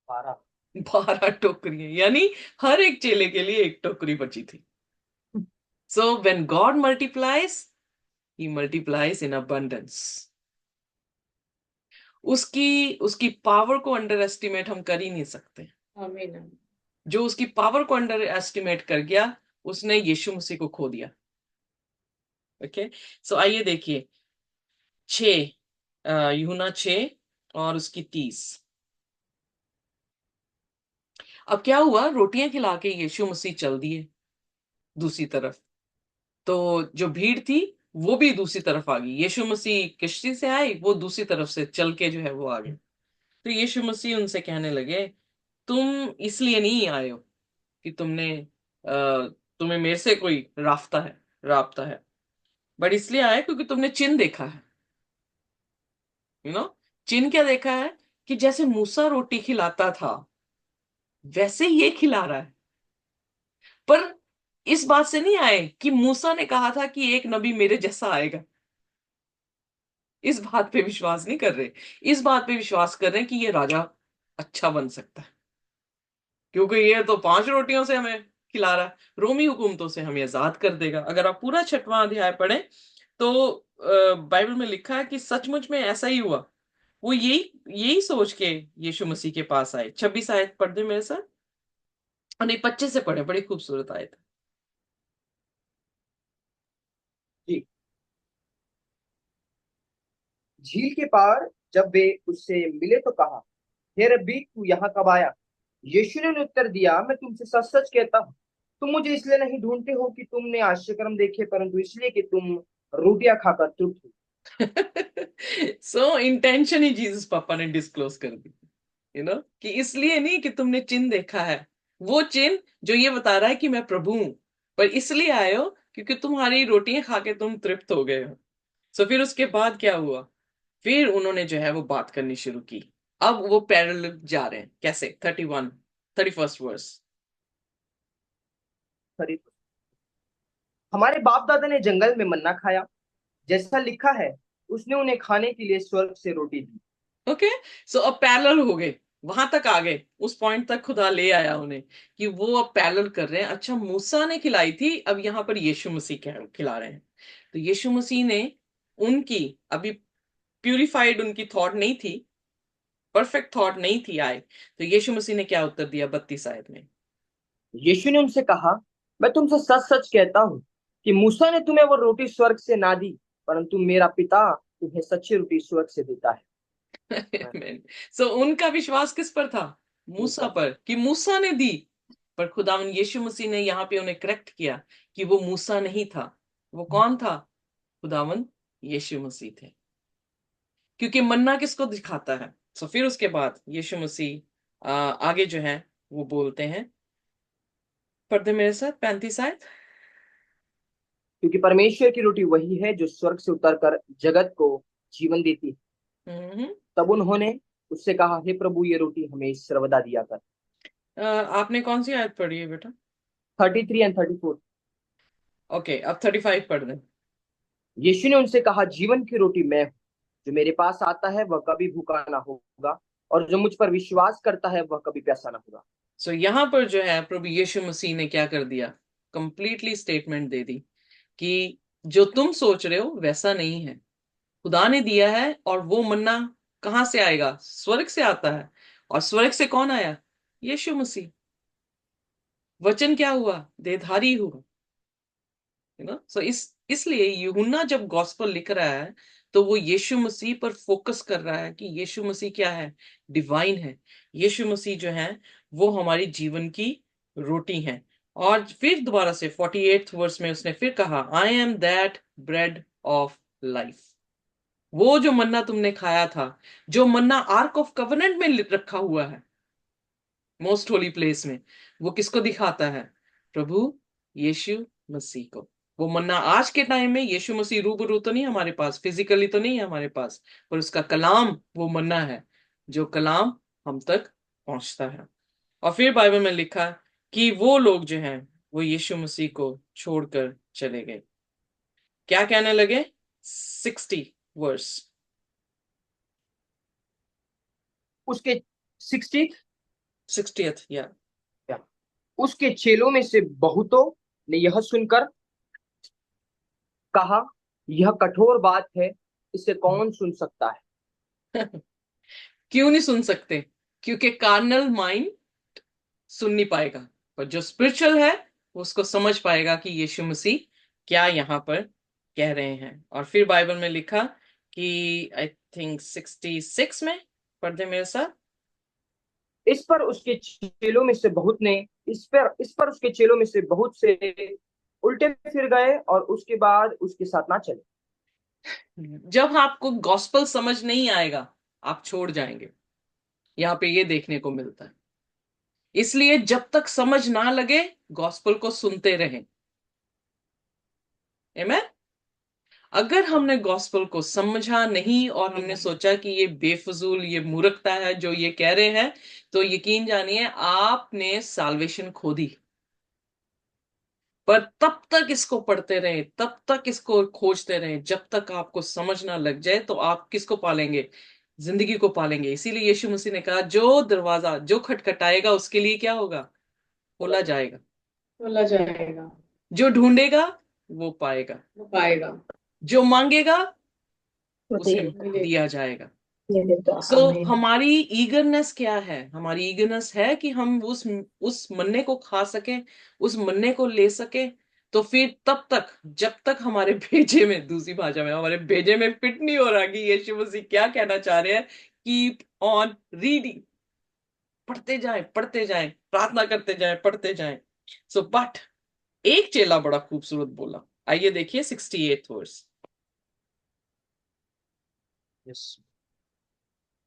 12। 12 टोकरियां, यानी हर एक चेले के लिए एक टोकरी बची थी। So when God multiplies, he multiplies in abundance. उसकी उसकी पावर को अंडर एस्टिमेट हम कर ही नहीं सकते। आमीन। जो उसकी पावर को अंडर एस्टिमेट कर गया, उसने यीशु मसीह को खो दिया। ओके, सो आइए देखिए 6 यूहन्ना 6 और उसकी 30। अब क्या हुआ, रोटियां खिला के यीशु मसीह चल दिए दूसरी तरफ, तो जो भीड़ थी वो भी दूसरी तरफ आ गई। यीशु मसीह किश्ती से आए, वो दूसरी तरफ से चल के जो है वो आ गए। तो यीशु मसीह उनसे कहने लगे तुम इसलिए नहीं आए हो कि तुम्हें मेरे से कोई राफ्ता है, बट इसलिए आए क्योंकि तुमने चिन्ह देखा है। यू नो, चिन्ह क्या देखा है? कि जैसे मूसा रोटी खिलाता था वैसे ये खिला रहा है। पर इस बात से नहीं आए कि मूसा ने कहा था कि एक नबी मेरे जैसा आएगा। इस बात पे विश्वास नहीं कर रहे, इस बात पे विश्वास कर रहे हैं कि ये राजा अच्छा बन सकता है, क्योंकि ये तो 5 रोटियों से हमें खिला रहा है, रोमी हुकूमतों से हमें आजाद कर देगा। अगर आप पूरा 6वां अध्याय पढ़ें तो बाइबल में लिखा है कि सचमुच में ऐसा ही हुआ। वो यही यही सोच के यीशु मसीह के पास आए। 26 आयत पढ़ दे मेरे साथ, नहीं 25 से पढ़े, बड़ी खूबसूरत आयत है। जी। झील के पार जब वे उससे मिले तो कहा, हे रब्बी तू यहाँ कब आया? यीशु ने उन्हें उत्तर दिया, मैं तुमसे सच सच कहता हूँ, तुम मुझे इसलिए नहीं ढूंढते हो कि तुमने आश्चर्य कर्म देखे, परंतु इसलिए कि तुम रोटियां खाकर तृप्त हुई। सो इंटेंशन ही जीसस पापा ने डिस्क्लोज कर दी, कि इसलिए नहीं कि तुमने चिन्ह देखा है, वो चिन्ह जो ये बता रहा है कि मैं प्रभु हूं, पर इसलिए आए हो क्योंकि तुम्हारी रोटियां खा के तुम तृप्त हो गए हो। सो फिर उसके बाद क्या हुआ? फिर उन्होंने जो है वो बात करनी शुरू की। अब वो पैरेलल जा रहे हैं कैसे? 31 वर्स। खरीद। हमारे बाप दादा ने जंगल में मन्ना खाया, जैसा लिखा है, उसने उन्हें खाने के लिए स्वर्ग से रोटी दी। ओके, सो अब पैरेलल हो गए, वहां तक आ गए, उस पॉइंट तक खुदा ले आया उन्हें कि वो अब पैरेलल कर रहे हैं। अच्छा, मूसा ने खिलाई थी, अब यहाँ पर यीशु मसीह खिला रहे हैं। तो यीशु मसीह ने उनकी अभी प्यूरिफाइड उनकी थॉट नहीं थी, परफेक्ट थॉट नहीं थी आए, तो यीशु मसीह ने क्या उत्तर दिया 32 आयत में? यीशु ने उनसे कहा, मैं तुमसे सच सच कहता हूँ कि मूसा ने तुम्हें वो रोटी स्वर्ग से ना दी, परंतु मेरा पिता तुम्हें सच्ची रोटी स्वर्ग से देता है। सो उनका विश्वास किस पर था? मूसा मूसा। पर, कि मूसा ने दी। पर खुदावन यीशु मसीह ने यहाँ पे उन्हें करेक्ट किया कि वो मूसा नहीं था। वो कौन था? खुदावन यीशु मसीह थे, क्योंकि मन्ना किसको दिखाता है। सो फिर उसके बाद यीशु मसीह आगे जो है वो बोलते हैं, पढ़ते मेरे साथ 35 आयत। क्योंकि परमेश्वर की रोटी वही है जो स्वर्ग से उतरकर जगत को जीवन देती है। हम्म। तब उन्होंने उससे कहा, हे प्रभु, ये रोटी हमें सर्वदा दिया कर। आपने कौन सी आयत पढ़ी है बेटा? 33 एंड 34। ओके, अब 35 पढ़ दें। यीशु ने उनसे कहा, जीवन की रोटी मैं हूँ। जो मेरे पास आता है वह कभी भूखा ना होगा, और जो मुझ पर विश्वास करता है वह कभी प्यासा ना होगा। सो यहाँ पर जो है प्रभु यीशु मसीह ने क्या कर दिया? कंप्लीटली स्टेटमेंट दे दी कि जो तुम सोच रहे हो वैसा नहीं है। खुदा ने दिया है, और वो मन्ना कहाँ से आएगा? स्वर्ग से आता है। और स्वर्ग से कौन आया? यीशु मसीह। वचन क्या हुआ? देहधारी हुआ। सो इसलिए यूहन्ना जब गॉस्पेल लिख रहा है तो वो यीशु मसीह पर फोकस कर रहा है कि यीशु मसीह क्या है? डिवाइन है। यीशु मसीह जो है वो हमारी जीवन की रोटी है। और फिर दोबारा से 48th वर्स में उसने फिर कहा, I am that bread of life. वो जो मन्ना तुमने खाया था, जो मन्ना आर्क ऑफ कवेनेंट में रखा हुआ है, मोस्ट होली प्लेस में, वो किसको दिखाता है? प्रभु यीशु मसीह को। वो मन्ना आज के टाइम में यीशु मसीह रूबरू तो नहीं हमारे पास, फिजिकली तो नहीं है हमारे पास, पर उसका कलाम वो मन्ना है जो कलाम हम तक पहुंचता है। और फिर बाइबल में लिखा कि वो लोग जो हैं वो यीशु मसीह को छोड़कर चले गए। क्या कहने लगे? 60 वर्स। उसके 60। 60th या उसके चेलों में से बहुतों ने यह सुनकर कहा, यह कठोर बात है, इसे कौन सुन सकता है। क्यों नहीं सुन सकते? क्योंकि कार्नल माइंड सुन नहीं पाएगा, पर जो स्पिरिचुअल है वो उसको समझ पाएगा कि यीशु मसीह क्या यहाँ पर कह रहे हैं। और फिर बाइबल में लिखा कि आई थिंक 66 में, पढ़ दे मेरे साथ। इस पर उसके चेलों में से बहुत ने इस पर उसके चेलों में से बहुत से उल्टे फिर गए और उसके बाद उसके साथ ना चले। जब आपको गॉस्पेल समझ नहीं आएगा आप छोड़ जाएंगे, यहाँ पे ये देखने को मिलता है। इसलिए जब तक समझ ना लगे गॉस्पेल को सुनते रहें। आमेन। अगर हमने गॉस्पेल को समझा नहीं और हमने सोचा कि ये बेफजूल, ये मूर्खता है जो ये कह रहे हैं, तो यकीन जानिए आपने साल्वेशन खो दी। पर तब तक इसको पढ़ते रहे, तब तक इसको खोजते रहे, जब तक आपको समझ ना लग जाए, तो आप किसको पालेंगे? जिंदगी को पालेंगे। इसीलिए यीशु मसीह ने कहा, जो दरवाजा जो खटखटाएगा उसके लिए क्या होगा? खोला जाएगा। बोला जाएगा, जो ढूंढेगा वो पाएगा, वो पाएगा, जो मांगेगा वो उसे मिलेगा। दिया जाएगा। मिलेगा। सो आमीन। हमारी ईगरनेस क्या है? हमारी ईगरनेस है कि हम उस मन्ने को खा सके, उस मन्ने को ले सके। तो फिर तब तक जब तक हमारे भेजे में, दूसरी भाषा में, हमारे भेजे में फिट नहीं हो रहा कि यीशु मसीह क्या कहना चाह रहे हैं, कीप ऑन रीडिंग। पढ़ते जाएं, पढ़ते जाएं, प्रार्थना करते जाएं, पढ़ते जाएं। सो बट एक चेला बड़ा खूबसूरत बोला। आइए देखिए 68th वर्स। यस,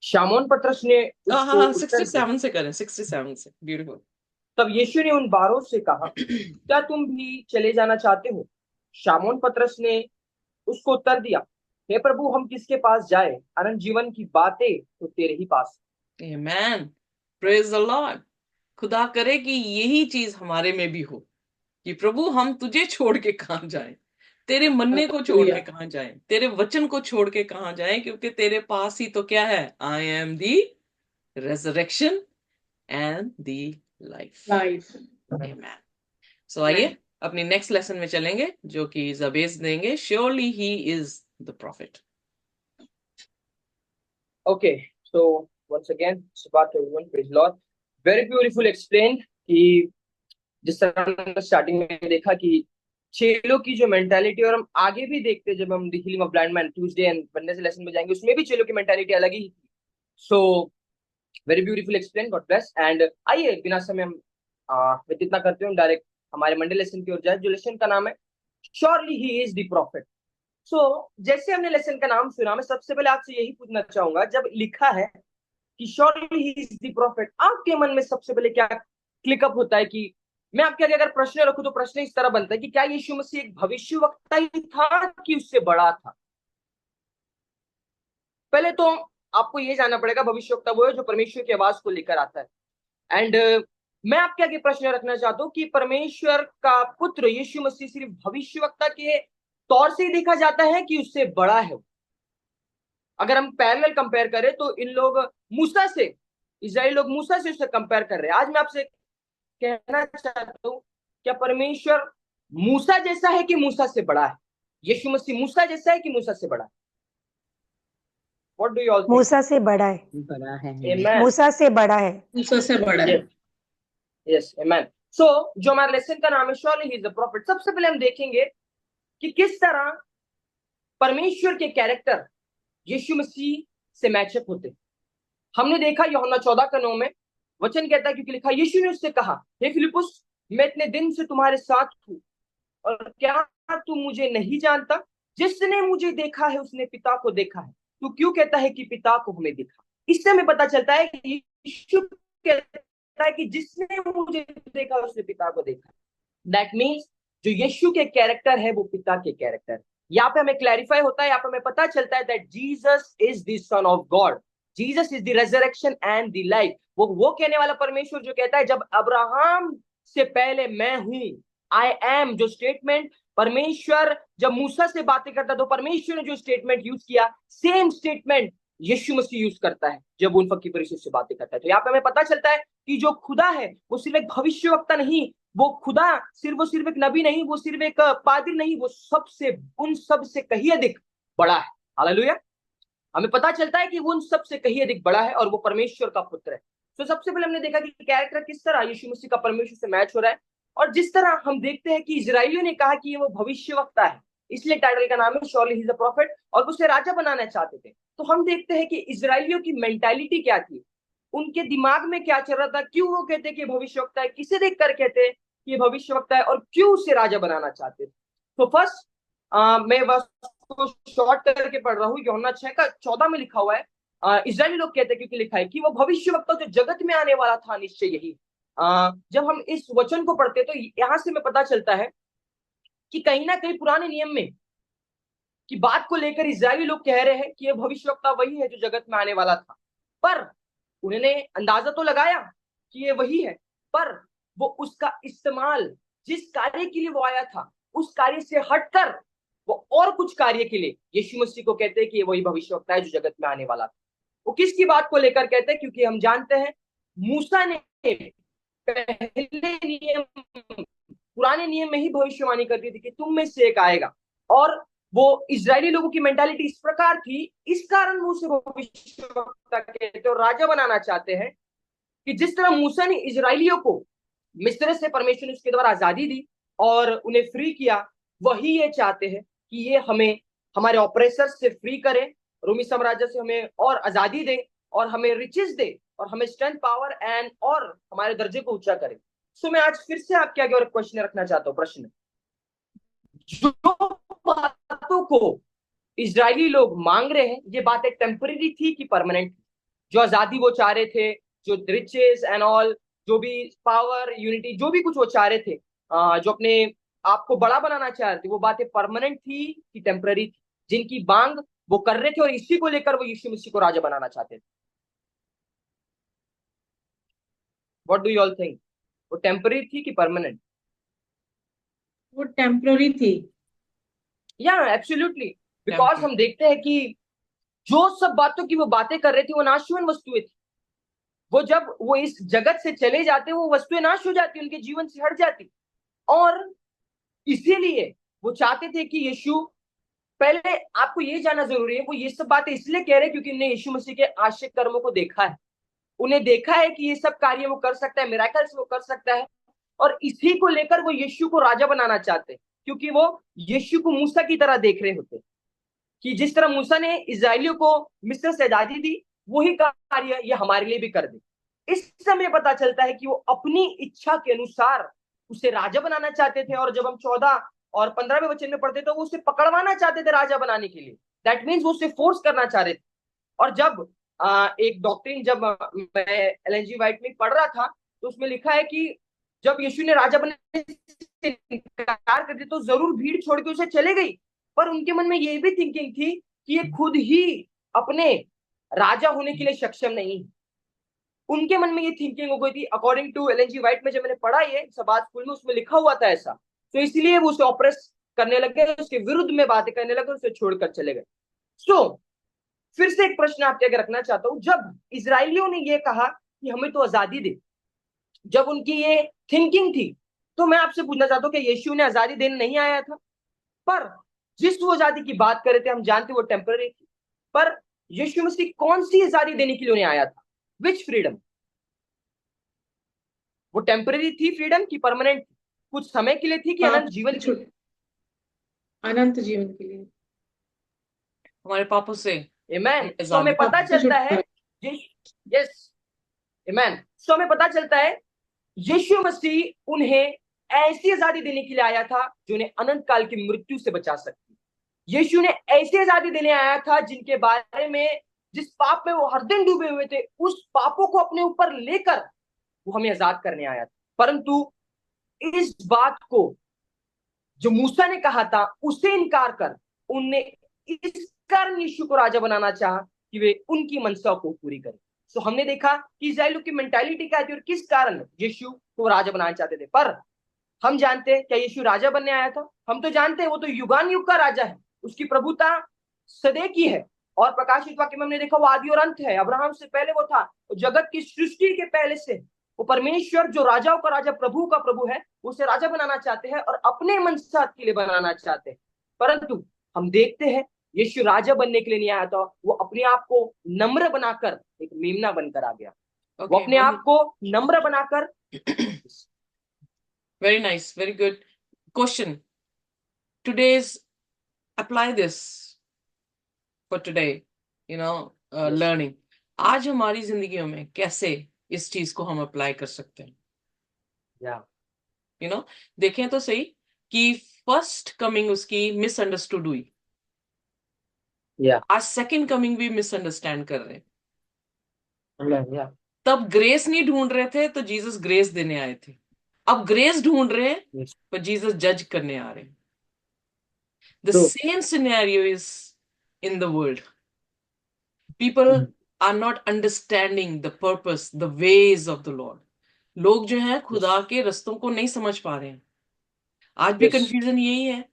शामौन पतरस ने हाँ उसको हाँ, उत्तर दिया। 67 से करें, 67 से। ब्यूटीफुल। तब यीशु ने उन 12 से कहा, क्या तुम भी चले जाना चाहते हो? शामौन पतरस ने उसको उत्तर दिया, हे प्रभु, हम किसके पास जाए? अनंत जीवन की बातें तो तेरे ही पास। आमेन, प्रेज द लॉर्ड। खुदा करे कि यही चीज हमारे में भी हो, कि प्रभु हम तुझे छोड़ के कहाँ जाएं, तेरे मन्ने को छोड़ के कहाँ जाएं, तेरे वचन को छोड़ के कहाँ जाएं, क्योंकि तेरे पास ही तो क्या है? I am the resurrection and the life. Life. Amen. So आइए अपनी नेक्स्ट लेसन में चलेंगे, जो कि जबेज देंगे, surely he is the prophet. Okay, so once again Sabbath everyone, praise lord. Very beautiful explain कि जिस तरह हमने स्टार्टिंग में देखा कि चेलों की जो मेंटालिटी, और हम आगे भी देखते हैं जब हम the healing of blind man Tuesday and Wednesday lesson में जाएंगे, उसमें भी चेलों की मेंटालिटी अलग ही थी। So very beautiful explain, God bless. And आइए बिना समय हम व्यतीत इतना करते हैं, डायरेक्ट हमारे मंडे लेसन की ओर जाए, जो लेसन का नाम है surely he is the prophet. So जैसे हमने लेसन का नाम सुना, मैं सबसे पहले आपसे यही पूछना चाहूंगा, जब लिखा है कि surely he is the profit, आपके मन में सबसे पहले क्या क्लिकअप होता है? कि मैं आपके आगे अगर प्रश्न रखूं तो प्रश्न इस तरह बनता है कि क्या यीशु मसीह एक भविष्यवक्ता ही था कि उससे बड़ा था? पहले तो आपको ये जानना पड़ेगा, भविष्यवक्ता वो है जो परमेश्वर की आवाज को लेकर आता है। एंड मैं आपके आगे प्रश्न रखना चाहता हूँ कि परमेश्वर का पुत्र यीशु मसीह सिर्फ भविष्यवक्ता के तौर से ही देखा जाता है कि उससे बड़ा है? अगर हम पैरेलल कंपेयर करें तो इन लोग मूसा से, इजराइली लोग मूसा से उससे कंपेयर कर रहे हैं। आज मैं आपसे कहना चाहता हूँ, क्या परमेश्वर मूसा जैसा है कि मूसा से बड़ा है? यीशु मसीह मूसा जैसा है कि मूसा से बड़ा है? What do you all think? मूसा से बड़ा है। बड़ा है। आमेन। मूसा से बड़ा है। मूसा से बड़ा है। यस, आमेन। सो जो हमारे लेसन का नाम है surely he is the profit, सबसे पहले हम देखेंगे कि किस तरह परमेश्वर के कैरेक्टर यीशु मसीह से मैचअप होते। हमने देखा यूहन्ना 14:9 में वचन कहता है, क्योंकि लिखा, यीशु ने उससे कहा, हे फिलिप्पुस, मैं इतने दिन से तुम्हारे साथ हूँ और क्या तू मुझे नहीं जानता? जिसने मुझे देखा है उसने पिता को देखा है। तू क्यों कहता है कि पिता को हमें देखा? इससे हमें पता चलता है कि यीशु कहता है कि जिसने मुझे देखा उसने पिता को देखा। दैट मीन्स जो यीशु के कैरेक्टर है वो पिता के कैरेक्टर। यहाँ पे हमें क्लैरिफाई होता है, यहाँ पे हमें पता चलता है that Jesus is the son of God, Jesus is the resurrection and the life. वो कहने वाला परमेश्वर जो कहता है, जब अब्राहम से पहले मैं हूं, आई एम, जो स्टेटमेंट परमेश्वर जब मूसा से बातें करता तो परमेश्वर ने जो स्टेटमेंट यूज किया, सेम स्टेटमेंट यीशु मसीह यूज करता है जब उन फकीर परिषद से बातें करता है। तो यहाँ पे हमें पता चलता है कि जो खुदा है वो सिर्फ एक भविष्यवक्ता नहीं, वो खुदा सिर्फ एक नबी नहीं, वो सिर्फ एक पादरी नहीं, वो सबसे, उन सब से कहीं अधिक बड़ा है। हालेलुया। हमें पता चलता है कि वो उन सब से कहीं अधिक बड़ा है और वो परमेश्वर का पुत्र है। तो सबसे पहले हमने देखा कि कैरेक्टर किस तरह यीशु मसीह का परमेश्वर से मैच हो रहा है। और जिस तरह हम देखते हैं कि इजराइलियों ने कहा कि ये वो भविष्यवक्ता है, इसलिए टाइटल का नाम है surely he is the profit, और वो उसे राजा बनाना चाहते थे। तो हम देखते हैं कि इजराइलियों की मेंटालिटी क्या थी, उनके दिमाग में क्या चल रहा था, क्यों वो कहते कि भविष्यवक्ता है, किसे देख कर कहते हैं कि भविष्यवक्ता है, और क्यों उसे राजा बनाना चाहते थे। तो फर्स्ट मैं बस को शॉर्ट करके पढ़ रहा हूँ। यूहन्ना 6:14 में लिखा हुआ है, इजरायली लोग कहते हैं, क्योंकि लिखा है कि वो भविष्यवक्ता जो जगत में आने वाला था, निश्चय यही। जब हम इस वचन को पढ़ते तो यहां से हमें पता चलता है कि कहीं ना कहीं पुराने नियम में की बात को लेकर इजरायली लोग कह रहे हैं कि ये भविष्यवक्ता वही है जो जगत में आने वाला था। पर उन्होंने अंदाजा तो लगाया कि ये वही है, पर वो उसका इस्तेमाल जिस कार्य के लिए वो आया था उस कार्य से हटकर वो और कुछ कार्य के लिए यीशु मसीह को कहते हैं कि ये वही भविष्यवक्ता है जो जगत में आने वाला था। वो किसकी बात को लेकर कहते हैं? क्योंकि हम जानते हैं मूसा ने पहले नियम, पुराने नियम में ही भविष्यवाणी कर दी थी कि तुम में से एक आएगा, और वो इजरायली लोगों की मेंटालिटी इस प्रकार थी, इस कारण वो उसे भविष्यवक्ता कहते और राजा बनाना चाहते हैं कि जिस तरह मूसा ने इजरायलियों को मिस्र से परमेश्वर ने उसके द्वारा आजादी दी और उन्हें फ्री किया, वही ये चाहते हैं कि ये हमें हमारे ऑपरेसर से फ्री करें, रोमी साम्राज्य से हमें और आजादी दे और हमें रिचेस दे और हमें स्ट्रेंथ, पावर एंड और हमारे दर्जे को ऊंचा करे। सो मैं आज फिर से आपके आगे और क्वेश्चन रखना चाहता हूं। प्रश्न, जो बातों को इजरायली लोग मांग रहे हैं, ये बात एक टेम्पररी थी कि परमानेंट? जो आजादी वो चाह रहे थे, जो रिचेस एंड ऑल, जो भी पावर यूनिटी, जो भी कुछ वो चाह रहे थे, जो अपने आप को बड़ा बनाना चाह रहे थे, वो बातें परमानेंट थी कि टेम्पररी थी? जिनकी मांग वो कर रहे थे और इसी को लेकर वो यीशु मसीह को राजा बनाना चाहते थे। What do you all think? वो टेम्पररी थी कि परमानेंट? वो टेम्पररी थी। या एब्सोल्युटली, बिकॉज टेम्पररी। हम देखते हैं कि जो सब बातों की वो बातें कर रहे थे वो नाशवान वस्तुएं थी। वो जब वो इस जगत से चले जाते, वो वस्तुएं नाश हो जाती, उनके जीवन से हट जाती। और इसीलिए वो चाहते थे कि यीशु, पहले आपको ये जानना जरूरी है, वो ये सब बातें इसलिए कह रहे हैं क्योंकि उन्हें यीशु मसीह के आश्चर्य कर्मों को देखा है। उन्हें देखा है कि ये सब कार्य वो कर सकता है, मिराकल्स वो कर सकता है, और इसी को लेकर वो यीशु को राजा बनाना चाहते हैं। क्योंकि वो यीशु को मूसा की तरह देख रहे होते कि जिस तरह मूसा ने इजरायलियों को मिस्र से आजादी दी, वही कार्य ये हमारे लिए भी कर दे। इस समय पता चलता है कि वो अपनी इच्छा के अनुसार उसे राजा बनाना चाहते थे। और जब हम 14 और 15वें वचन में पढ़ते तो वो उसे पकड़वाना चाहते थे राजा बनाने के लिए। दैट मीन्स वो उसे फोर्स करना चाह रहे थे। और जब एक डॉक्ट्रिन, जब मैं एलएनजी वाइट में पढ़ रहा था, तो उसमें लिखा है कि जब यीशु ने राजा बनने से इनकार कर दिया तो जरूर भीड़ छोड़ के उसे चले गई, पर उनके मन में ये भी थिंकिंग थी कि ये खुद ही अपने राजा होने के लिए सक्षम नहीं। उनके मन में ये थिंकिंग हो गई थी, अकॉर्डिंग टू एलएनजी वाइट में जब मैंने पढ़ा ये सबात स्कूल में, उसमें लिखा हुआ था ऐसा। तो इसलिए वो उसे ऑपरेस करने लगे, उसके विरुद्ध में बातें करने लगे, उसे छोड़कर चले गए। सो फिर से एक प्रश्न आपके आगे रखना चाहता हूं, जब इजरायलियों ने ये कहा कि हमें तो आजादी दे, जब उनकी ये थिंकिंग थी, तो मैं आपसे पूछना चाहता हूं कि यीशु ने आजादी देने नहीं आया था? पर जिस वो आजादी की बात कर रहे थे, हम जानते वो टेम्पररी थी, पर यीशु मसीह कौन सी आजादी देने के लिए उन्हें आया था? विच फ्रीडम? वो टेम्पररी थी फ्रीडम की परमानेंट? कुछ समय के लिए थी कि पाप अनंत जीवन के लिए? अनंत जीवन के लिए। हमारे पापों से आमेन। हमें सो हमें आजादी। पता पाप से चलता है, छुटकारा। यस, आमेन। सो हमें पता चलता है यीशु मसीह उन्हें ऐसी आजादी देने के लिए आया था जो उन्हें अनंत काल की मृत्यु से बचा सकती। यीशु ने ऐसी आजादी देने आया था जिनके बारे में, जिस पाप में वो हर दिन डूबे हुए थे, उस पापों को अपने ऊपर लेकर वो हमें आजाद करने आया था। परंतु इस बात को जो मूसा ने कहा था उसे इनकार कर उनने इस कारण यीशु को राजा बनाना चाहा कि वे उनकी मंशा को पूरी करें। तो हमने देखा कि इस्राएलियों की मेंटालिटी क्या थी और किस कारण यीशु को राजा बनाना चाहते थे। पर हम जानते हैं क्या यीशु राजा बनने आया था? हम तो जानते हैं वो तो युगान युग का राजा है, उसकी प्रभुता सदैव की है। और प्रकाशित वाक्य में हमने देखा वो आदि और अंत है, अब्राहम से पहले वो था, जगत की सृष्टि के पहले से वो परमेश्वर जो राजाओं का राजा, प्रभु का प्रभु है, उसे राजा बनाना चाहते हैं और अपने मनसात के लिए बनाना चाहते हैं। परंतु हम देखते हैं यीशु राजा बनने के लिए नहीं आया था, वो अपने आप को नम्र बनाकर एक मेमना बनकर आ गया। वो अपने आप को नम्र बनाकर Very nice, very good. Question. Today's apply this for today, Yes. learning. आज हमारी जिंदगियों में कैसे इस चीज को हम अप्लाई कर सकते हैं? देखें तो सही कि फर्स्ट कमिंग उसकी मिसअंडरस्टूड हुई, आज सेकंड कमिंग भी मिसअंडरस्टैंड कर रहे हैं। तब ग्रेस नहीं ढूंढ रहे थे तो जीसस ग्रेस देने आए थे, अब ग्रेस ढूंढ रहे हैं पर जीसस जज करने आ रहे हैं। The same scenario is in the world. People are not understanding the purpose, the ways of the Lord. लोग जो हैं खुदा के रस्तों को नहीं समझ पा रहे हैं। आज भी कंफ्यूजन यही है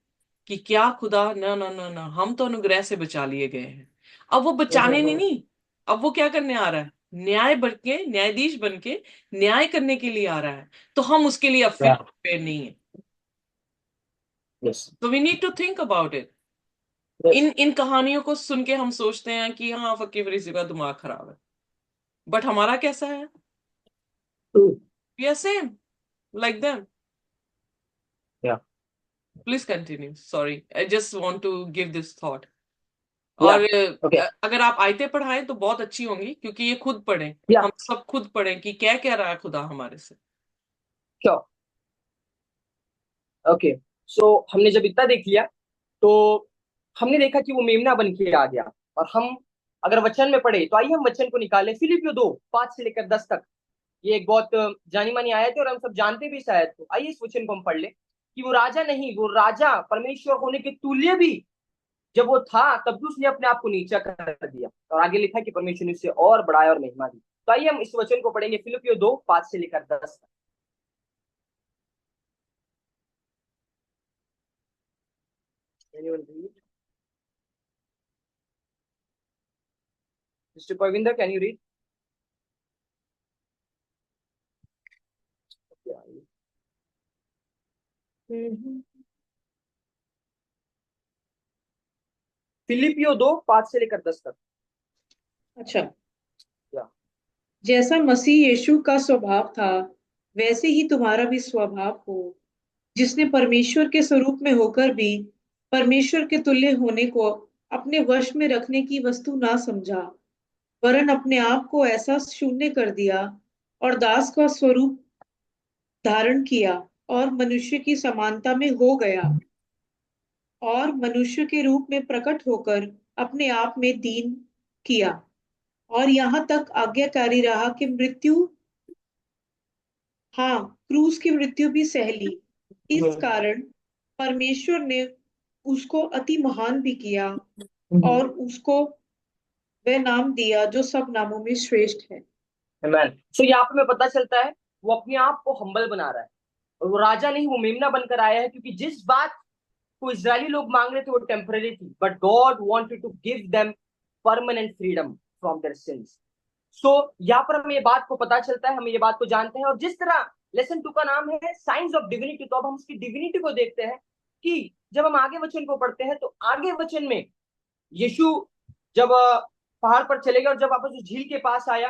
कि क्या खुदा, ना ना ना ना, हम तो अनुग्रह से बचा लिए गए हैं। अब वो बचाने नहीं, अब वो क्या करने आ रहा है? न्यायाधीश बन के न्याय करने के लिए आ रहा है। तो हम उसके लिए प्रिपेयर नहीं है। तो we need to think about it. इन कहानियों को सुन के हम सोचते हैं कि हाँ, फकीर फरीसी का दिमाग खराब है, बट हमारा कैसा है? We are same like them. Please continue. Sorry, I just want to give this thought. और अगर आप आयतें पढ़ाएं तो बहुत अच्छी होंगी, क्योंकि ये खुद पढ़ें, हम सब खुद पढ़ें कि क्या कह रहा है खुदा हमारे से। ओके, सो हमने जब इतना देख लिया तो हमने देखा कि वो मेमना बन के आ गया। और हम अगर वचन में पढ़े तो आइए हम वचन को निकालें, फिलिपियो 2:5 से लेकर 10 तक। ये एक बहुत जानी मानी आयत है और हम सब जानते भी शायद। तो आइए इस वचन को हम पढ़ ले कि वो राजा नहीं, वो राजा परमेश्वर होने के तुल्य भी जब वो था तब भी उसने अपने आप को नीचा कर दिया, और आगे लिखा कि परमेश्वर ने उसे और बढ़ाया और महिमा दी। तो आइए हम इस वचन को पढ़ेंगे, फिलिपियो 2:5 से लेकर 10 तक। Anyone read? Mr. Parvinder, can you read? फिलिपियो 2:5 से लेकर 10 तक। अच्छा। या जैसा मसीह यीशु का स्वभाव था वैसे ही तुम्हारा भी स्वभाव हो, जिसने परमेश्वर के स्वरूप में होकर भी परमेश्वर के तुल्य होने को अपने वश में रखने की वस्तु ना समझा, वरन अपने आप को ऐसा शून्य कर दिया और दास का स्वरूप धारण किया और मनुष्य की समानता में हो गया, और मनुष्य के रूप में प्रकट होकर अपने आप में दीन किया, और यहाँ तक आज्ञाकारी रहा कि मृत्यु, हाँ, क्रूस की मृत्यु भी सह ली। इस कारण परमेश्वर ने उसको अति महान भी किया और उसको वह नाम दिया जो सब नामों में श्रेष्ठ है। Amen. So यहाँ पे हमें पता चलता है वो अपने आप को हम्बल बना रहा है, और वो राजा नहीं, वो मेमना बनकर आया है, क्योंकि जिस बात को इजरायली लोग मांग रहे थे वो टेम्पररी थी, but God wanted to give them permanent freedom from their sins. So यहाँ पर हमें ये बात को पता चलता है, हम ये बात को जानते हैं। और जिस तरह लेसन 2 का नाम है साइंस ऑफ डिविनिटी, तो अब हम उसकी डिविनिटी को देखते हैं कि जब हम आगे वचन को पढ़ते हैं तो आगे वचन में यीशु जब पहाड़ पर चले गए और जब वापस उस झील के पास आया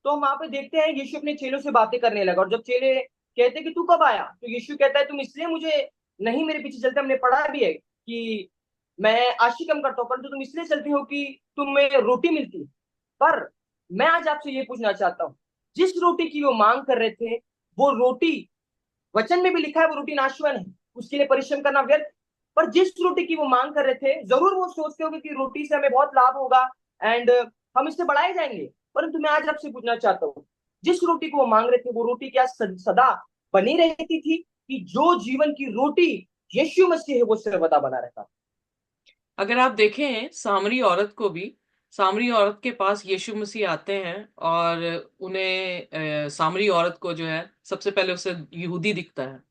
तो हम वहां पे देखते हैं यीशु अपने चेलों से बातें करने लगा। और जब चेले कहते कि तू कब आया, तो यीशु कहता है तुम इसलिए मुझे नहीं मेरे पीछे चलते, हमने पढ़ा भी है कि मैं आशी कम करता हूँ, परंतु तुम इसलिए चलते हो कि तुम्हें रोटी मिलती है। पर मैं आज आपसे ये पूछना चाहता हूँ, जिस रोटी की वो मांग कर रहे थे वो रोटी, वचन में भी लिखा है वो रोटी नाशवन है, उसके लिए परिश्रम करना व्यर्थ। पर जिस रोटी की वो मांग कर रहे थे, जरूर वो सोचते होंगे कि रोटी से हमें बहुत लाभ होगा एंड हम इससे बढ़ाए जाएंगे। परंतु मैं आज आपसे पूछना चाहता हूँ, जिस रोटी को वो मांग रहे थे वो रोटी क्या सदा बनी रहती थी, कि जो जीवन की रोटी यीशु मसीह है वो सर्वदा बना रहता? अगर आप देखें सामरी औरत को भी, सामरी औरत के पास यीशु मसीह आते हैं और उन्हें सामरी औरत को जो है सबसे पहले उसे यहूदी दिखता है।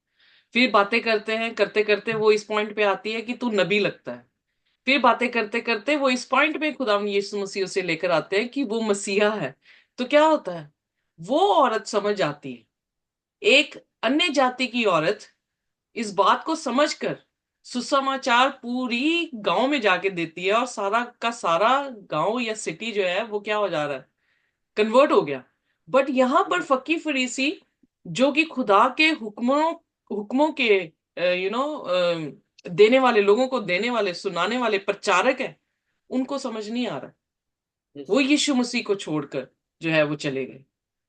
फिर बातें करते हैं, करते करते वो इस पॉइंट पे आती है कि तू नबी लगता है। फिर बातें करते करते वो इस पॉइंट पे खुदा यीशु मसीह उसे लेकर आते हैं कि वो मसीहा है। तो क्या होता है, वो औरत समझ आती है, एक अन्य जाति की औरत इस बात को समझकर सुसमाचार पूरी गांव में जाके देती है, और सारा का सारा गांव या सिटी जो है वो क्या हो जा रहा है, कन्वर्ट हो गया। बट यहाँ पर फक्की फरीसी जो कि खुदा के हुक्मों हुक्मों के देने वाले, लोगों को देने वाले, सुनाने वाले प्रचारक है, उनको समझ नहीं आ रहा। वो यीशु मसीह को छोड़कर जो है वो चले गए,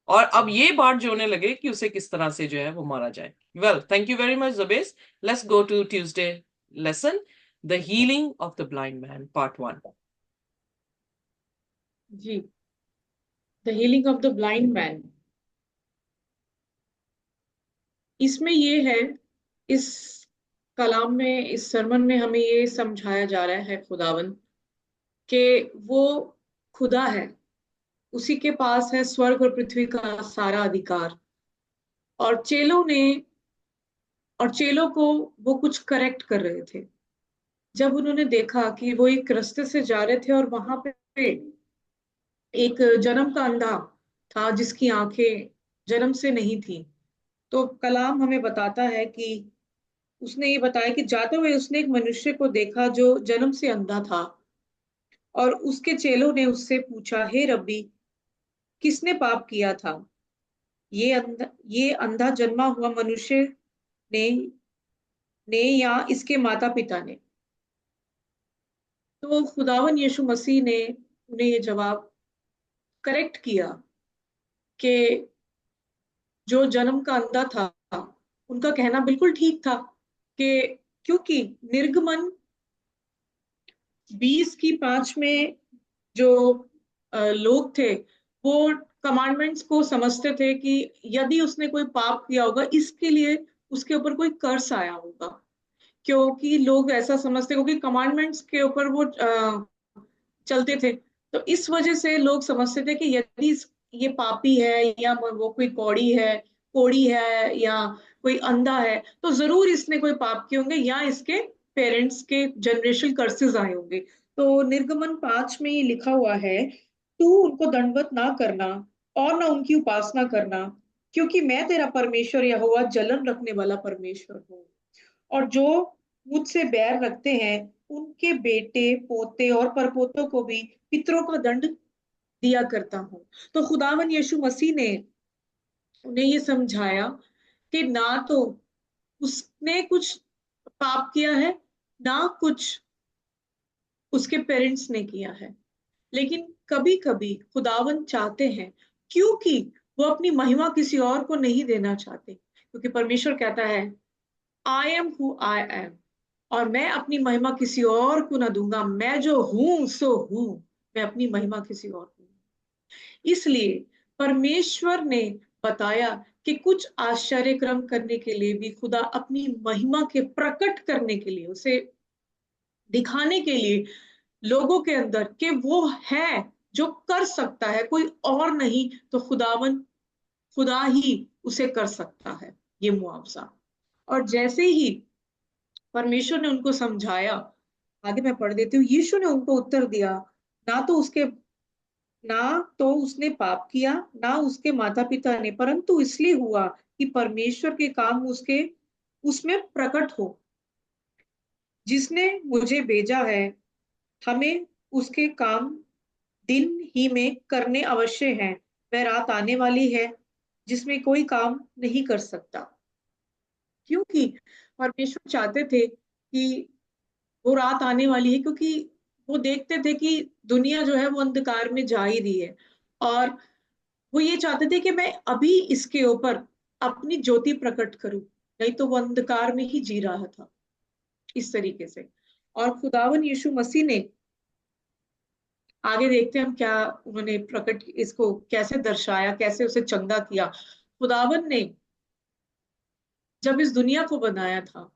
और अब ये बात जो होने लगे कि उसे किस तरह से जो है वो मारा जाए। Well, thank you very much Jabez. Let's go to Tuesday lesson, the healing of the blind man, part 1। जी, the healing of the blind man. इसमें ये है, इस कलाम में, इस सरमन में हमें ये समझाया जा रहा है खुदावन कि वो खुदा है, उसी के पास है स्वर्ग और पृथ्वी का सारा अधिकार। और चेलों को वो कुछ करेक्ट कर रहे थे। जब उन्होंने देखा कि वो एक रास्ते से जा रहे थे और वहां पे एक जन्म का अंधा था जिसकी आंखें जन्म से नहीं थी, तो कलाम हमें बताता है कि उसने ये बताया कि जाते हुए उसने एक मनुष्य को देखा जो जन्म से अंधा था, और उसके चेलों ने उससे पूछा, हे रब्बी, किसने पाप किया था, ये अंधा जन्मा हुआ मनुष्य ने या इसके माता पिता ने? तो खुदावन यीशु मसीह ने उन्हें ये जवाब करेक्ट किया कि जो जन्म का अंधा था उनका कहना बिल्कुल ठीक था, कि क्योंकि निर्गमन 20 की 5 में जो लोग थे वो कमांडमेंट्स को समझते थे कि यदि उसने कोई पाप किया होगा इसके लिए उसके ऊपर कोई कर्स आया होगा, क्योंकि लोग ऐसा समझते, क्योंकि कमांडमेंट्स के ऊपर वो चलते थे। तो इस वजह से लोग समझते थे कि यदि ये पापी है या वो कोई कोड़ी है या कोई अंधा है तो जरूर इसने कोई पाप किए होंगे या इसके पेरेंट्स के जनरेशन कर्सेस आए होंगे। तो निर्गमन 5 में ये लिखा हुआ है, तू उनको दंडवत ना करना और ना उनकी उपासना करना, क्योंकि मैं तेरा परमेश्वर यहोवा जलन रखने वाला परमेश्वर हूँ। और जो मुझसे बैर रखते हैं उनके बेटे पोते और परपोतों को भी पितरों का दंड दिया करता हूँ। तो खुदावन यीशु मसीह ने उन्हें ये समझाया कि ना तो उसने कुछ पाप किया है, ना कुछ उसके पेरेंट्स ने किया है, लेकिन कभी कभी खुदावन चाहते हैं, क्योंकि वो अपनी महिमा किसी और को नहीं देना चाहते, क्योंकि परमेश्वर कहता है I am who I am, और मैं अपनी महिमा किसी और को ना दूंगा, मैं जो हूं सो हूं, मैं अपनी महिमा किसी और को नहीं। इसलिए परमेश्वर ने बताया कि कुछ आश्चर्य कर्म करने के लिए भी खुदा अपनी महिमा के प्रकट करने के लिए, उसे दिखाने के लिए लोगों के अंदर कि वो है जो कर सकता है, कोई और नहीं, तो खुदा ही उसे कर सकता है ये मुआवजा। और जैसे ही परमेश्वर ने उनको समझाया, आगे मैं पढ़ देती हूँ, यीशु ने उनको उत्तर दिया, ना तो उसके ना तो उसने पाप किया ना उसके माता पिता ने, परंतु इसलिए हुआ कि परमेश्वर के काम उसमें प्रकट हो। जिसने मुझे भेजा है हमें उसके काम दिन ही में करने अवश्य हैं। वह रात आने वाली है जिसमें कोई काम नहीं कर सकता, क्योंकि परमेश्वर चाहते थे कि वो रात आने वाली है, क्योंकि वो देखते थे कि दुनिया जो है वो अंधकार में जा ही रही है, और वो ये चाहते थे कि मैं अभी इसके ऊपर अपनी ज्योति प्रकट करूं, नहीं तो वो अंधकार में ही जी रहा था इस तरीके से। और खुदावन यीशु मसीह ने, आगे देखते हैं हम क्या उन्होंने प्रकट, इसको कैसे दर्शाया, कैसे उसे चंगा किया। खुदावन ने जब इस दुनिया को बनाया था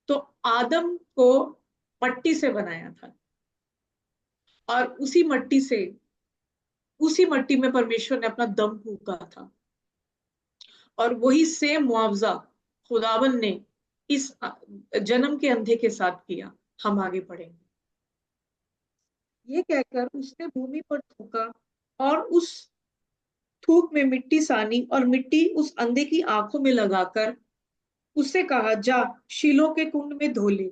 तो आदम को मट्टी से बनाया था, और उसी मट्टी में परमेश्वर ने अपना दम फूंका था, और वही सेम मुआवजा खुदावन ने इस जन्म के अंधे के साथ किया। हम आगे पढ़ेंगे। ये कहकर उसने भूमि पर थूका, और उस थूक में मिट्टी सानी और मिट्टी उस अंधे की आंखों में लगाकर उससे कहा, जा शीलो के कुंड में धो ले।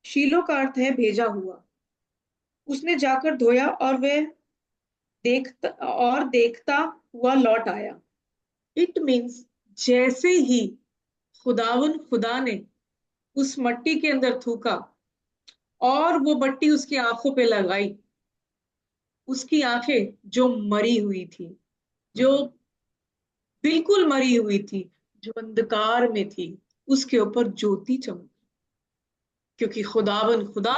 शीलो का अर्थ है भेजा हुआ। उसने जाकर धोया और वह देखता हुआ लौट आया। इट मीन्स जैसे ही खुदा ने उस मट्टी के अंदर थूका और वो मट्टी उसकी आंखों पे लगाई, उसकी आंखें जो मरी हुई थी, जो बिल्कुल मरी हुई थी, जो अंधकार में थी, उसके ऊपर ज्योति चमकी, क्योंकि खुदा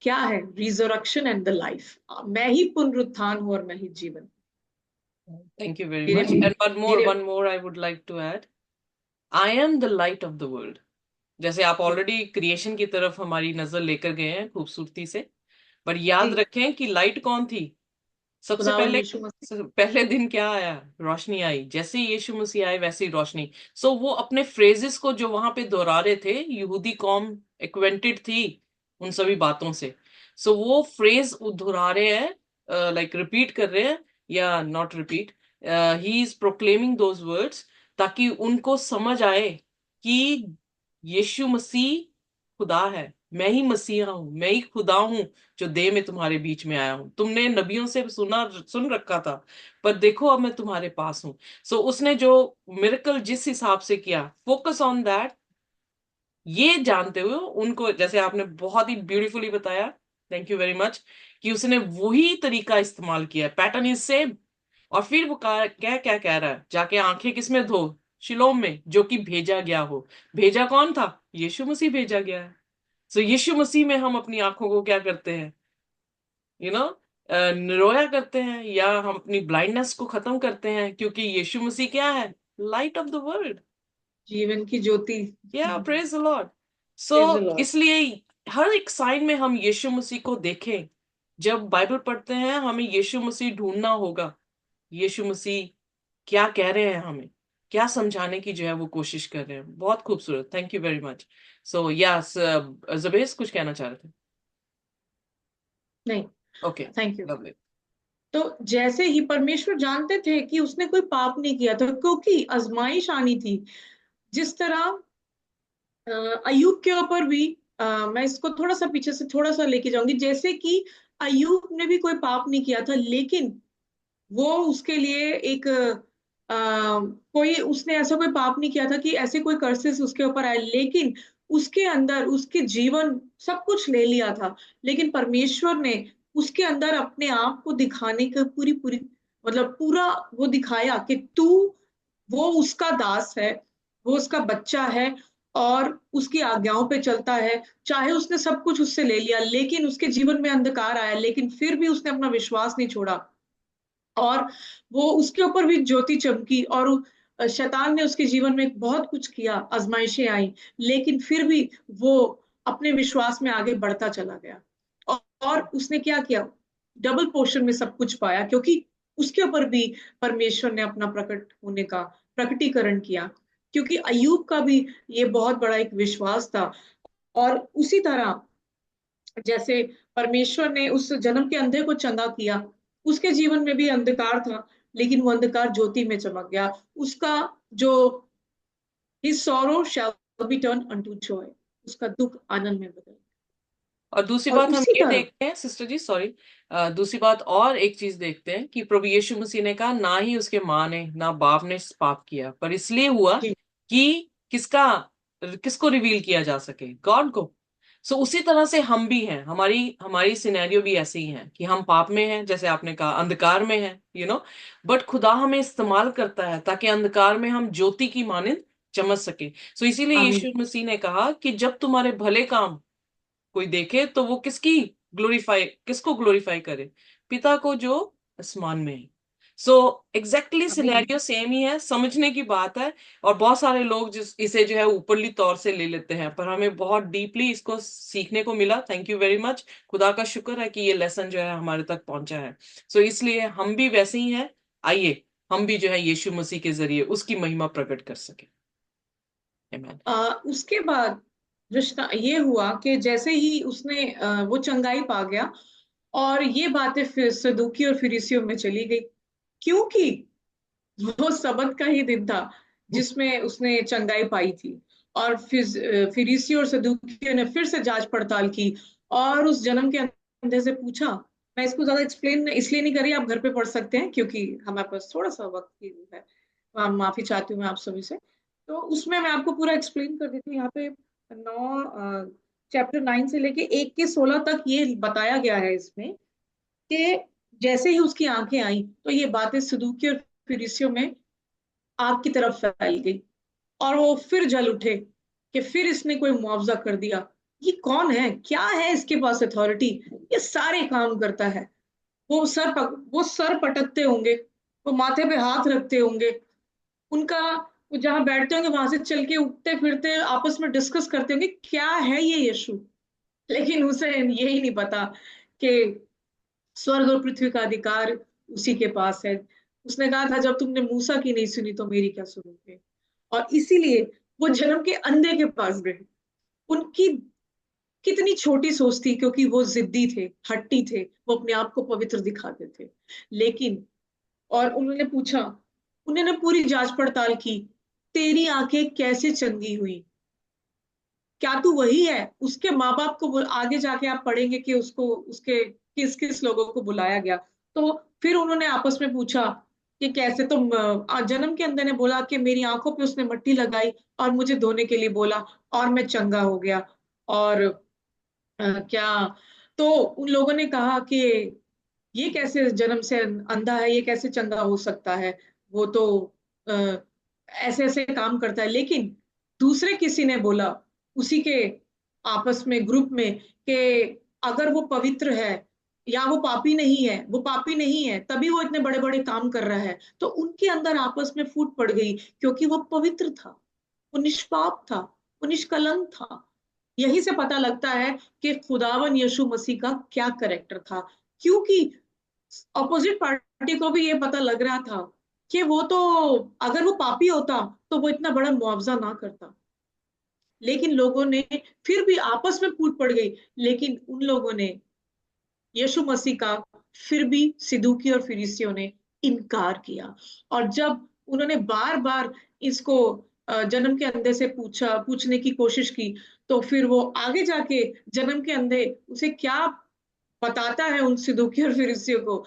क्या है, रिजरेक्शन एंड द लाइफ। मैं ही पुनरुत्थान हूं और मैं ही जीवन। Thank you very धीरे much. And धीरे one more I would like to add. I am the light of the world. जैसे आप ऑलरेडी क्रिएशन की तरफ हमारी नजर लेकर गए हैं खूबसूरती से, पर याद रखें कि लाइट कौन थी। सबसे खुदावन यीशु मसीह। पहले दिन क्या आया, रोशनी आई। जैसे ही यीशु मसीह आए वैसे ही रोशनी। सो वो अपने फ्रेजेस को जो वहां पे दोहरा रहे थे, यहूदी कौम एक्वेंटेड थी उन सभी बातों से। सो वो फ्रेज दोहरा रहे हैं, लाइक रिपीट कर रहे हैं, या not repeat, he is proclaiming those words, ताकि उनको समझ आए कि यीशु मसीह खुदा है, मैं ही मसीहा हूं, मैं ही खुदा हूं जो देह में तुम्हारे बीच में आया हूं। तुमने नबियों से सुन रखा था, पर देखो अब मैं तुम्हारे पास हूं। सो उसने जो मिरेकल जिस हिसाब से किया, फोकस ऑन दैट, ये जानते हुए उनको, जैसे आपने बहुत ही ब्यूटीफुली बताया, थैंक यू वेरी मच, कि उसने वही तरीका इस्तेमाल किया, पैटर्न इज सेम। और फिर वो क्या क्या कह रहा है, जाके आंखें किसमें धो, शिलोम में, जो कि भेजा गया हो। भेजा कौन था, यीशु मसीह भेजा गया है। सो यीशु मसीह में हम अपनी आंखों को क्या करते हैं, यू नो निरोया करते हैं, या हम अपनी ब्लाइंडनेस को खत्म करते हैं, क्योंकि यीशु मसीह क्या है, लाइट ऑफ द वर्ल्ड। जीवन की ज्योति। या praise the Lord. So Praise the Lord. इसलिए हर एक साइन में हम यीशु मसीह को देखें। जब बाइबल पढ़ते हैं हमें यीशु मसीह ढूंढना होगा, यीशु मसीह क्या कह रहे हैं, हमें क्या समझाने की जो है वो कोशिश कर रहे हैं। बहुत खूबसूरत, thank you very much. So yes, Jabez कुछ कहना चाह रहे थे? नहीं, ओके, थैंक यू। लवली। तो जैसे ही परमेश्वर जानते थे कि उसने कोई पाप नहीं किया था, क्योंकि आजमाइश आनी थी। जिस तरह अय्यूब के ऊपर भी, मैं इसको थोड़ा सा पीछे से थोड़ा सा लेके जाऊंगी। जैसे कि अय्यूब ने भी कोई पाप नहीं किया था, लेकिन वो उसके लिए एक कोई उसने ऐसा कोई पाप नहीं किया था कि ऐसे कोई कर्सेस उसके ऊपर आए, लेकिन उसके अंदर उसके जीवन सब कुछ ले लिया था। लेकिन परमेश्वर ने उसके अंदर अपने आप को दिखाने का पूरी पूरी मतलब पूरा वो दिखाया कि तू, वो उसका दास है, वो उसका बच्चा है, और उसकी आज्ञाओं पे चलता है। चाहे उसने सब कुछ उससे ले लिया, लेकिन उसके जीवन में अंधकार आया, लेकिन फिर भी उसने अपना विश्वास नहीं छोड़ा, और वो उसके ऊपर भी ज्योति चमकी, और शैतान ने उसके जीवन में बहुत कुछ किया, आजमाइशें आई, लेकिन फिर भी वो अपने विश्वास में आगे बढ़ता चला गया। और उसने क्या किया, डबल पोर्शन में सब कुछ पाया, क्योंकि उसके ऊपर भी परमेश्वर ने अपना प्रकट होने का प्रकटीकरण किया। क्योंकि अय्यूब का भी ये बहुत बड़ा एक विश्वास था। और उसी तरह जैसे परमेश्वर ने उस जन्म के अंधे को चंगा किया, उसके जीवन में भी अंधकार था, लेकिन वो अंधकार ज्योति में चमक गया। उसका जो his sorrow shall be turned unto joy, उसका दुख आनंद में बदल गया। और दूसरी और बात हम उसी ये तरह देखते हैं सिस्टर जी, सॉरी, दूसरी बात और एक चीज देखते हैं कि प्रभु यीशु मसीह ने कहा ना ही उसके माँ ने ना बाप ने पाप किया, पर इसलिए हुआ जी, कि किसको रिवील किया जा सके, गॉड को। सो उसी तरह से हम भी हैं, हमारी हमारी सिनेरियो भी ऐसे ही है कि हम पाप में हैं, जैसे आपने कहा अंधकार में है, बट खुदा हमें इस्तेमाल करता है ताकि अंधकार में हम ज्योति की मानिंद चमक सके। सो इसीलिए आमीन। यीशु मसीह ने कहा कि जब तुम्हारे भले काम कोई देखे तो वो किसको ग्लोरीफाई करे, पिता को जो आसमान में है। सो एग्जैक्टली आमीन। सिनेरियो सेम ही है, समझने की बात है। और बहुत सारे लोग जिस इसे जो है ऊपरली तौर से ले लेते हैं, पर हमें बहुत डीपली इसको सीखने को मिला। थैंक यू वेरी मच, खुदा का शुक्र है कि ये लेसन जो है हमारे तक पहुंचा है। सो इसलिए हम भी वैसे ही हैं। आइए हम भी जो है यीशु मसीह के जरिए उसकी महिमा प्रकट कर सके। आमीन। उसके बाद रिश्ता ये हुआ कि जैसे ही उसने वो चंगाई पा गया, और ये बातें फिर सदूकी और फरीसियों में चली गई, क्योंकि वो सबत का ही दिन था जिसमें उसने चंगाई पाई थी। और फिर फरीसी और सदूकियों ने फिर से जांच पड़ताल की, और उस जन्म के अंधे से पूछा। मैं इसको ज्यादा एक्सप्लेन इसलिए नहीं कर रही, आप घर पे पढ़ सकते हैं, क्योंकि हमारे पास थोड़ा सा वक्त की वो है। माफी चाहती हूँ मैं आप सभी से। तो उसमें मैं आपको पूरा एक्सप्लेन कर देती हूँ। यहाँ पे 9 चैप्टर 9 से लेके 1 के 16 तक ये बताया गया है इसमें, कि जैसे ही उसकी आंखें आई तो ये बातें सदूकी और फरीसियों में आग की तरफ फैल गई, और वो फिर जल उठे कि फिर इसने कोई मुआवजा कर दिया। ये कौन है, क्या है इसके पास अथॉरिटी, ये सारे काम करता है। वो सर पटकते होंगे, वो माथे पे हाथ रखते होंगे, उनका वो जहां बैठते होंगे वहां से चल के उठते फिरते आपस में डिस्कस करते होंगे क्या है ये यीशु। लेकिन उसे यही नहीं पता कि स्वर्ग और पृथ्वी का अधिकार उसी के पास है। उसने कहा था जब तुमने मूसा की नहीं सुनी तो मेरी क्या सुनोगे। और इसीलिए वो जन्म के अंधे के पास गए। उनकी कितनी छोटी सोच थी, क्योंकि वो जिद्दी थे, हट्टी थे, वो अपने आप को पवित्र दिखाते थे। लेकिन और उन्होंने पूछा, उन्होंने पूरी जांच पड़ताल की, तेरी आंखें कैसे चंगी हुई, क्या तू वही है। उसके माँ बाप को आगे जाके आप पढ़ेंगे कि उसको उसके किस किस लोगों को बुलाया गया। तो फिर उन्होंने आपस में पूछा कि कैसे। तो जन्म के अंदर ने बोला कि मेरी आंखों पे उसने मट्टी लगाई और मुझे धोने के लिए बोला, और मैं चंगा हो गया। और क्या, तो उन लोगों ने कहा कि ये कैसे जन्म से अंधा है, ये कैसे चंगा हो सकता है, वो तो ऐसे ऐसे काम करता है। लेकिन दूसरे किसी ने बोला, उसी के आपस में ग्रुप में कि अगर वो पवित्र है या वो पापी नहीं है, वो पापी नहीं है तभी वो इतने बड़े बड़े काम कर रहा है, तो उनके अंदर आपस में फूट पड़ गई, क्योंकि वो पवित्र था, वो निष्पाप था, वो निष्कलंक था। यही से पता लगता है कि खुदावन यीशु मसीह का क्या कैरेक्टर था, क्योंकि अपोजिट पार्टी को भी ये पता लग रहा था कि वो तो, अगर वो पापी होता तो वो इतना बड़ा मुआवजा ना करता। लेकिन लोगों ने फिर भी आपस में फूट पड़ गई, लेकिन उन लोगों ने यीशु मसीह का फिर भी सिदूकी और फरीसियों ने इनकार किया। और जब उन्होंने बार बार इसको जन्म के अंधे से पूछने की कोशिश की, तो फिर वो आगे जाके जन्म के अंधे उसे क्या बताता है उन सिदूकी और फरीसियों को,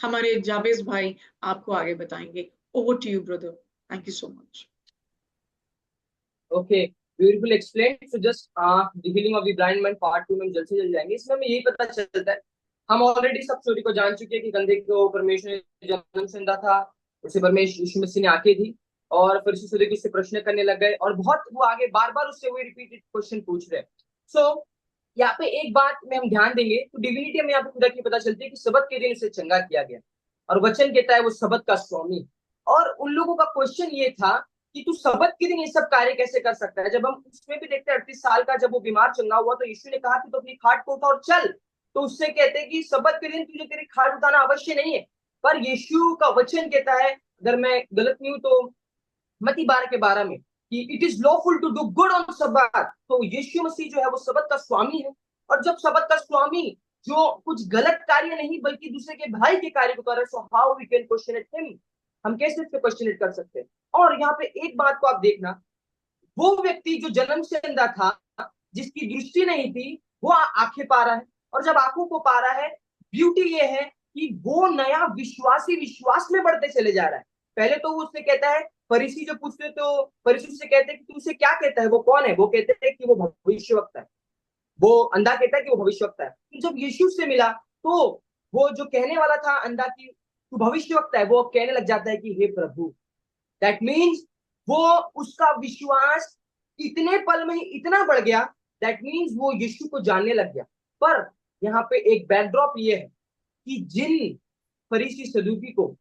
हमारे जावेज भाई आपको आगे बताएंगे। Over to you brother, thank you so much. Okay, beautiful explain. So just the healing of the blind man part 2 में हम जल्द से जल्द जाएंगे। इसमें हमें यही पता चलता है, हम ऑलरेडी सब स्टोरी को जान चुके हैं कि कंधे को परमेश्वर ने जन्म से अंधा था, उसे परमेश्वर यीशु मसीह ने आंखें दी, और फिर सदुकी से प्रश्न करने लग गए, और बहुत वो आगे बार बार उससे वही रिपीटेड क्वेश्चन पूछ रहे हैं। सो यहाँ पे एक बात में हम ध्यान देंगे तो डिविनिटी हमें यहाँ पे खुदा की पता चलती है कि सबत के दिन उसे चंगा किया गया, और वचन कहता है वो सबत का स्वामी। और उन लोगों का क्वेश्चन ये था कि तू सबत के दिन ये सब कार्य कैसे कर सकता है। जब हम उसमें भी देखते हैं 38 साल का जब वो बीमार चंगा हुआ, तो यीशु ने कहा कि तो अपनी खाट को उठा और चल। तो उससे कहते हैं कि सबत के दिन तुझे तेरी खाट उठाना अवश्य नहीं है, पर यीशु का वचन कहता है, अगर मैं गलत नहीं हूं तो मत्ती 12 के 12 में, कि it is lawful to do good on sabbath. तो यीशु मसीह जो है वो सबत का स्वामी है, और जब सबत का स्वामी जो कुछ गलत कार्य नहीं बल्कि दूसरे के भाई के कार्य को कर रहे हैं, so how we can question it him, हम कैसे इससे क्वेश्चन इट कर सकते हैं। और यहाँ पे एक बात को आप देखना, वो व्यक्ति जो जन्म से अंधा था, जिसकी दृष्टि नहीं थी, वो आंखें पा रहा है, और जब आंखों को पा रहा है, ब्यूटी ये है कि वो नया विश्वासी विश्वास में बढ़ते चले जा रहा है। पहले तो वो उससे कहता है, फरीसी जो पूछते तो फरीसी उससे कहते हैं कि तू उसे क्या कहता है, वो कौन है, वो कहते हैं कि वो भविष्यवक्ता है। वो अंधा कहता है कि वो भविष्यवक्ता है। तो जब यीशु से मिला, तो वो जो कहने वाला था अंधा की तू भविष्यवक्ता है, वो कहने लग जाता है कि हे प्रभु। दैट मीन्स वो, उसका विश्वास इतने पल में ही इतना बढ़ गया, दैट मीन्स वो यीशु को जानने लग गया। पर यहाँ पे एक बैकड्रॉप ये है कि जिन फरीसी सदूकी को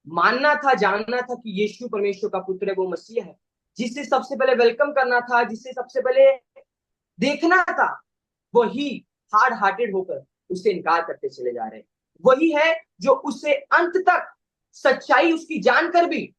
मानना था, जानना था कि यीशु परमेश्वर का पुत्र है, वो मसीह है, जिसे सबसे पहले वेलकम करना था, जिसे सबसे पहले देखना था, वही हार्ड हार्टेड होकर उससे इनकार करते चले जा रहे हैं। वही है जो उसे अंत तक सच्चाई उसकी जानकर भी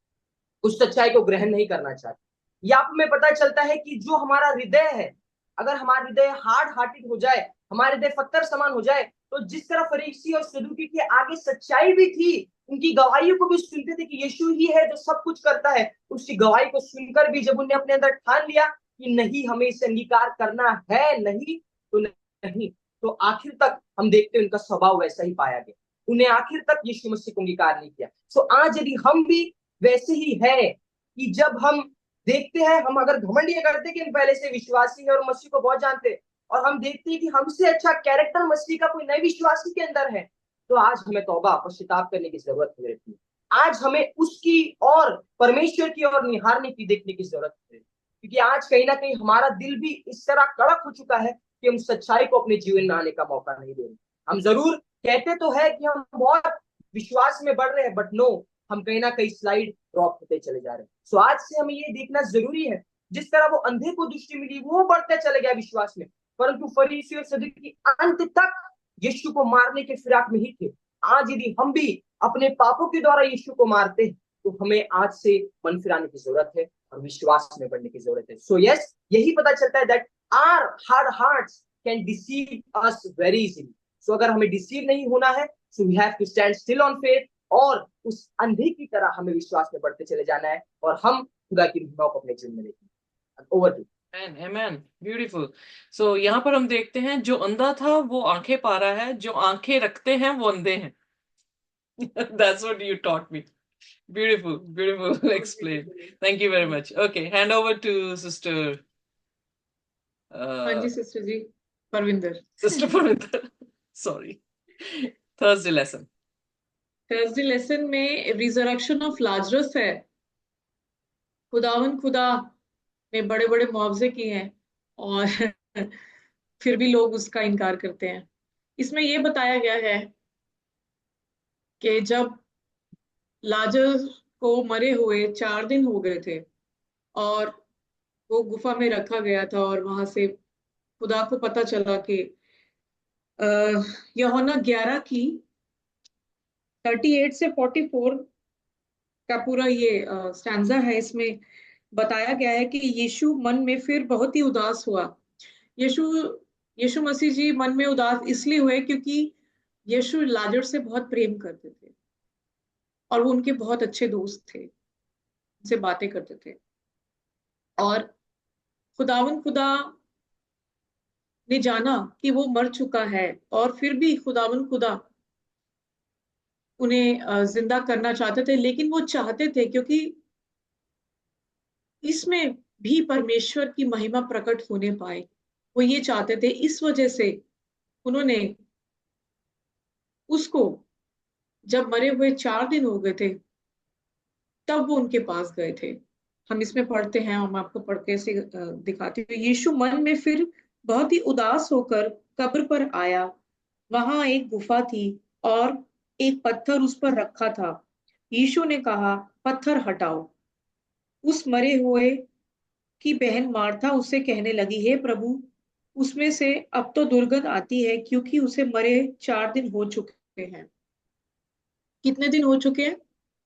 उस सच्चाई को ग्रहण नहीं करना चाहते। यहाँ पे पता चलता है कि जो हमारा हृदय है, अगर हमारा हृदय हार्ड हार्टेड हो जाए, हमारे हृदय पत्थर समान हो जाए, तो जिस तरह फरीसी और सदूकी के आगे सच्चाई भी थी, उनकी गवाही को भी सुनते थे कि यीशु ही है जो सब कुछ करता है, उसकी गवाही को सुनकर भी जब उन्हें अपने अंदर ठान लिया कि नहीं, हमें इसे अंगीकार करना है, नहीं तो नहीं, तो आखिर तक हम देखते हैं उनका स्वभाव वैसा ही पाया गया, उन्हें आखिर तक यीशु मसीह को अंगीकार नहीं किया। सो आज यदि हम भी वैसे ही है कि जब हम देखते हैं, हम अगर घमंड ये करते कि हम पहले से विश्वासी है और मसीह को बहुत जानते हैं, और हम देखते हैं कि हमसे अच्छा कैरेक्टर मसीह का कोई नए विश्वासी के अंदर है, तो आज हमें तौबा पश्चाताप करने की जरूरत रहती है। आज हमें उसकी और परमेश्वर की और निहारने की, देखने की जरूरत है, क्योंकि आज कहीं ना कहीं हमारा दिल भी इस तरह कड़क हो चुका है कि हम सच्चाई को अपने जीवन में आने का मौका नहीं दे रहे। हम जरूर कहते तो है कि हम बहुत विश्वास में बढ़ रहे हैं, बट नो, हम कहीं ना कहीं स्लाइड ड्रॉप होते चले जा रहे हैं। सो आज से हमें ये देखना जरूरी है, जिस तरह वो अंधे को दृष्टि मिली, वो बढ़ते चले गया विश्वास में, परंतु फरीसी और सदूकी अंत तक यीशु को मारने के फिराक में ही थे। आज यदि हम भी अपने पापों के द्वारा यीशु को मारते हैं, तो हमें आज से मन फिराने की जरूरत है और विश्वास में बढ़ने की जरूरत है। सो यस, यही पता चलता है that our hard hearts can deceive us very easily. So अगर हमें डिसीव नहीं होना है, so we have to stand still on faith, और उस अंधे की तरह हमें विश्वास में बढ़ते चले जाना है, और हम खुदा की महिमा को अपने जीवन में देखेंगे। Over to. Amen. Beautiful. So यहाँ पर हम देखते हैं जो अंधा था वो आंखें पा रहा है, जो आंखें रखते हैं वो अंधे हैं. That's what you taught me. Beautiful, beautiful explain. Thank you very much. Okay, hand over to Sister. हाँ जी sister ji, Parvinder. Sister Parvinder. Sorry. Thursday lesson. Thursday lesson में रिजरेक्शन ऑफ लाजरस है। खुदा ने बड़े बड़े मुआवजे किए हैं, और फिर भी लोग उसका इनकार करते हैं। इसमें ये बताया गया है कि जब लाजर को मरे हुए 4 दिन हो गए थे और वो गुफा में रखा गया था, और वहां से खुदा को पता चला कि यूहन्ना 11 की 38 से 44 का पूरा ये स्टैंजा है। इसमें बताया गया है कि यीशु मन में फिर बहुत ही उदास हुआ। यीशु यीशु मसीह जी मन में उदास इसलिए हुए क्योंकि यीशु लाजर से बहुत प्रेम करते थे और वो उनके बहुत अच्छे दोस्त थे, उनसे बातें करते थे। और खुदा ने जाना कि वो मर चुका है, और फिर भी खुदा उन्हें जिंदा करना चाहते थे। लेकिन वो चाहते थे क्योंकि इसमें भी परमेश्वर की महिमा प्रकट होने पाए, वो ये चाहते थे। इस वजह से उन्होंने उसको, जब मरे हुए 4 दिन हो गए थे, तब वो उनके पास गए थे। हम इसमें पढ़ते हैं, हम आपको पढ़ के से दिखाती हूँ। यीशु मन में फिर बहुत ही उदास होकर कब्र पर आया। वहां एक गुफा थी और एक पत्थर उस पर रखा था। यीशु ने कहा, पत्थर हटाओ। उस मरे हुए की बहन मार्था उससे कहने लगी, हे प्रभु, उसमें से अब तो दुर्गंध आती है, क्योंकि उसे मरे 4 दिन हो चुके हैं। कितने दिन हो चुके हैं?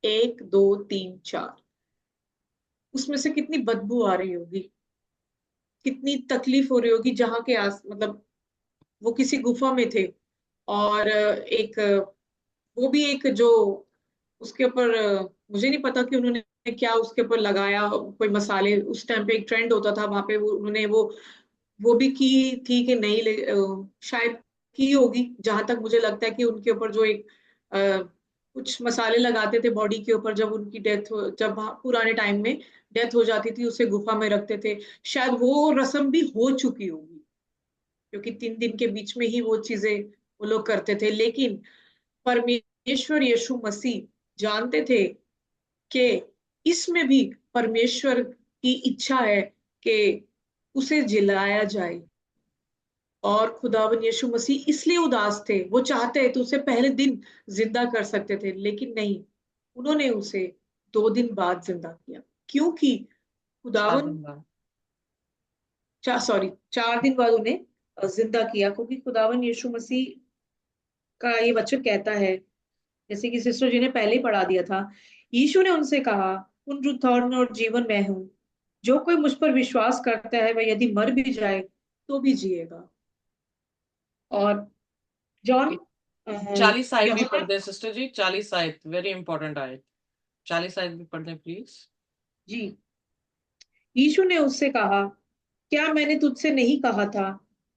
1 2 3 4। उसमें से कितनी बदबू आ रही होगी, कितनी तकलीफ हो रही होगी। जहाँ के आस मतलब वो किसी गुफा में थे, और एक वो भी एक जो उसके ऊपर मुझे नहीं पता कि उन्होंने क्या उसके ऊपर लगाया, कोई मसाले। उस टाइम पे एक ट्रेंड होता था वहां पे, उन्होंने वो भी की थी कि नहीं, शायद की होगी। जहां तक मुझे लगता है कि उनके ऊपर जो एक कुछ मसाले लगाते थे बॉडी के ऊपर, जब उनकी डेथ हो, जब पुराने टाइम में डेथ हो जाती थी, उसे गुफा में रखते थे। शायद वो रस्म भी हो चुकी होगी, क्योंकि 3 दिन के बीच में ही वो चीजें वो लोग करते थे। लेकिन परमेश्वर यीशु मसीह जानते थे कि इसमें भी परमेश्वर की इच्छा है कि उसे जिलाया जाए। और खुदावन यीशु मसीह इसलिए उदास थे, वो चाहते तो उसे पहले दिन जिंदा कर सकते थे, लेकिन नहीं, उन्होंने उसे 2 दिन बाद जिंदा किया। क्योंकि चार खुदावन दिन बाद 4 दिन बाद उन्हें जिंदा किया, क्योंकि खुदावन यीशु मसीह का ये वचन कहता है, जैसे कि सिस्टर जी ने पहले ही पढ़ा दिया था। यीशु ने उनसे कहा, पुनरुत्थान और जीवन मैं हूं। जो कोई मुझ पर विश्वास करता है, वह यदि मर भी जाए तो भी जिएगा। और जॉन 40 आयत भी यूहन्ना पढ़ दे सिस्टर जी, 40 आयत, वेरी इंपॉर्टेंट आयत। 40 आयत भी पढ़ दे प्लीज। जी, यीशु ने उससे कहा, क्या मैंने तुझसे नहीं कहा था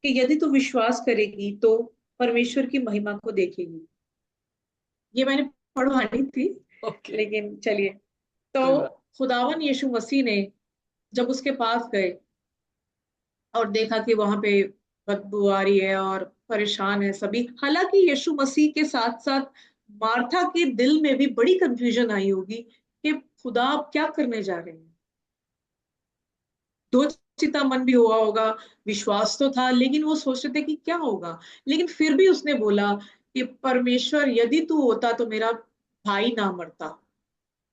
कि यदि तू विश्वास करेगी तो परमेश्वर की महिमा को देखेगी? ये मैंने पढ़वानी थी, ओके, लेकिन चलिए। कोई तो बात। खुदावन यीशु मसीह ने जब उसके पास गए और देखा कि वहां पे बदबू आ रही है और परेशान है सभी, हालांकि यीशु मसीह के साथ साथ मार्था के दिल में भी बड़ी कंफ्यूजन आई होगी कि खुदा आप क्या करने जा रहे हैं। दो चिता मन भी हुआ होगा, विश्वास तो था, लेकिन वो सोच रहे थे कि क्या होगा। लेकिन फिर भी उसने बोला कि परमेश्वर, यदि तू होता तो मेरा भाई ना मरता।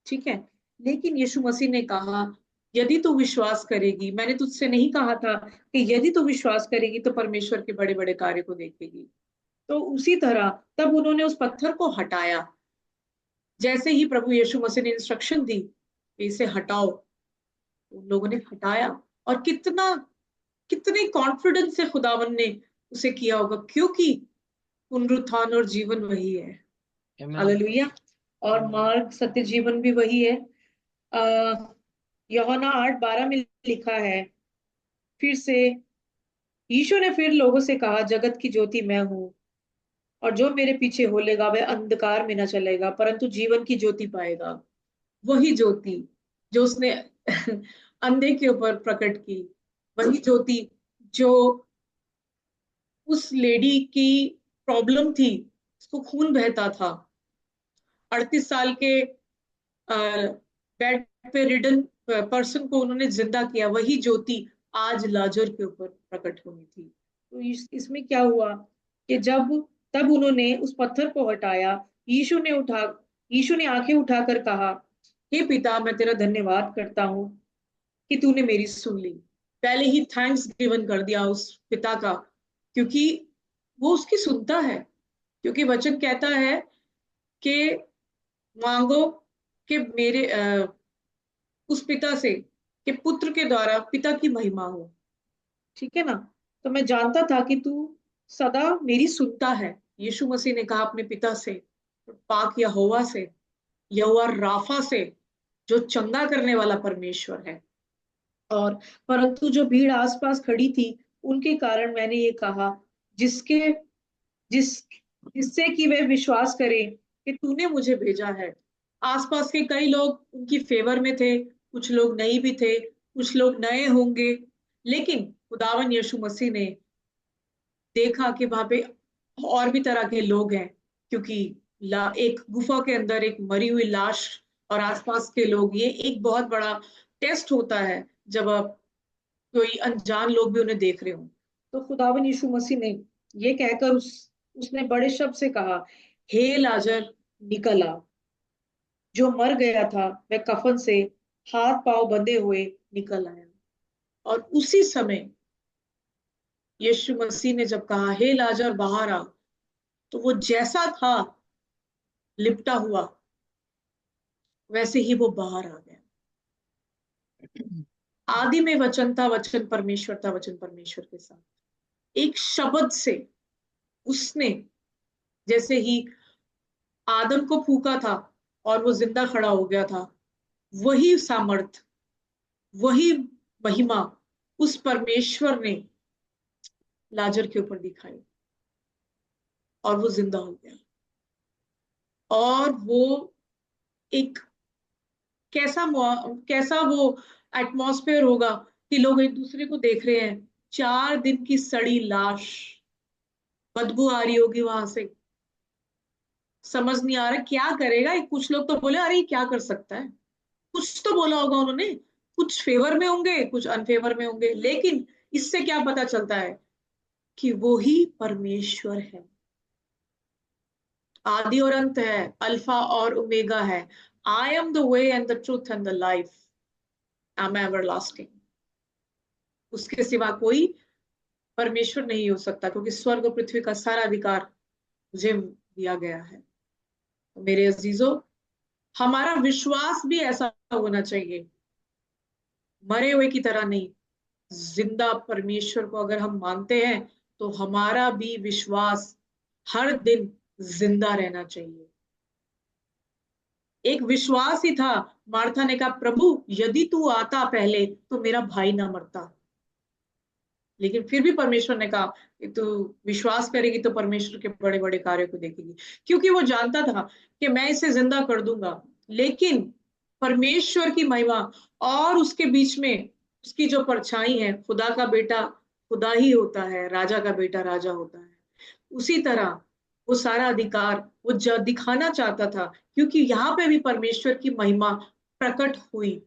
ठीक है। लेकिन यीशु मसीह ने कहा, यदि तू विश्वास करेगी, मैंने तुझसे नहीं कहा था कि यदि तू विश्वास करेगी तो परमेश्वर के बड़े बड़े कार्य को देखेगी? तो उसी तरह तब उन्होंने उस पत्थर को हटाया। जैसे ही प्रभु यीशु मसीह ने इंस्ट्रक्शन दी कि इसे हटाओ, उन लोगों ने हटाया। और कितने कॉन्फिडेंस से खुदावन ने उसे किया होगा, क्योंकि पुनरुत्थान और जीवन वही है। आमेन। हालेलुया। और मार्ग सत्य जीवन भी वही है। यूहन्ना 8:12 में लिखा है, फिर से यीशु ने फिर लोगों से कहा, जगत की ज्योति मैं हूँ, और जो मेरे पीछे होलेगा वह अंधकार में न चलेगा, परंतु जीवन की ज्योति पाएगा। वही ज्योति जो उसने अंधे के ऊपर प्रकट की, वही ज्योति जो उस लेडी की प्रॉब्लम थी, उसको खून बहता था, 38 साल के बेड पे रिडन पर्सन को उन्होंने जिंदा किया। वही ज्योति आज लाजर के ऊपर प्रकट होनी थी। तो इसमें क्या हुआ कि तब उन्होंने उस पत्थर को हटाया। यीशु ने आंखें उठाकर कहा, हे पिता, मैं तेरा धन्यवाद करता हूँ कि तूने मेरी सुन ली। पहले ही थैंक्स गिवन कर दिया उस पिता का, क्योंकि वो उसकी सुनता है। क्योंकि वचन कहता है कि मांगो कि मेरे उस पिता से, कि पुत्र के द्वारा पिता की महिमा हो। ठीक है ना? तो मैं जानता था कि तू सदा मेरी सुनता है। यीशु मसीह ने कहा अपने पिता से, पाक यहोवा से, यहोवा राफा से, जो चंगा करने वाला परमेश्वर है। और परंतु जो भीड़ आसपास खड़ी थी, उनके कारण मैंने ये कहा, जिसके जिस जिससे कि वे विश्वास करें कि तूने मुझे भेजा है। आसपास के कई लोग उनकी फेवर में थे, कुछ लोग नहीं भी थे, कुछ लोग नए होंगे, लेकिन खुदावन यीशु मसीह ने देखा कि वहां पे और भी तरह के लोग हैं, क्योंकि एक गुफा के अंदर एक मरी हुई लाश और आसपास के लोग, ये एक बहुत बड़ा टेस्ट होता है जब आप कोई अनजान लोग भी उन्हें देख रहे हो। तो खुदावन यीशु मसीह ने ये कहकर उसने बड़े शब्द से कहा, हे लाजर, निकल आ। जो मर गया था वह कफन से हाथ पांव बंधे हुए निकल आया। और उसी समय यीशु मसीह ने जब कहा, हे लाजर बाहर आ, तो वो जैसा था लिपटा हुआ, वैसे ही वो बाहर आ गया। आदि में वचन था, वचन परमेश्वर था, वचन परमेश्वर के साथ। एक शब्द से उसने, जैसे ही आदम को फूका था और वो जिंदा खड़ा हो गया था, वही सामर्थ, वही महिमा उस परमेश्वर ने लाजर के ऊपर दिखाई, और वो जिंदा हो गया। और वो एक कैसा वो एटमॉस्फेयर होगा कि लोग एक दूसरे को देख रहे हैं, 4 दिन की सड़ी लाश, बदबू आ रही होगी वहां से, समझ नहीं आ रहा क्या करेगा। कुछ लोग तो बोले, अरे ये क्या कर सकता है, कुछ तो बोला होगा उन्होंने, कुछ फेवर में होंगे, कुछ अनफेवर में होंगे, लेकिन इससे क्या पता चलता है कि वो ही परमेश्वर है, आदि और अंत है, अल्फा और ओमेगा है। I am the way and the truth and the life, I am everlasting. उसके सिवा कोई परमेश्वर नहीं हो सकता, क्योंकि स्वर्ग और पृथ्वी का सारा अधिकार मुझे दिया गया है। तो मेरे अजीजों, हमारा विश्वास भी ऐसा होना चाहिए, मरे हुए की तरह नहीं। जिंदा परमेश्वर को अगर हम मानते हैं, तो हमारा भी विश्वास हर दिन जिंदा रहना चाहिए। एक विश्वास ही था। मार्था ने कहा, प्रभु यदि तू आता पहले तो मेरा भाई ना मरता। लेकिन फिर भी परमेश्वर ने कहा कि तू विश्वास करेगी तो परमेश्वर के बड़े बड़े कार्यों को देखेगी, क्योंकि वो जानता था कि मैं इसे जिंदा कर दूंगा। लेकिन परमेश्वर की महिमा और उसके बीच में उसकी जो परछाई है, खुदा का बेटा खुदा ही होता है, राजा का बेटा राजा होता है। उसी तरह वो सारा अधिकार वो दिखाना चाहता था, क्योंकि यहाँ पे भी परमेश्वर की महिमा प्रकट हुई,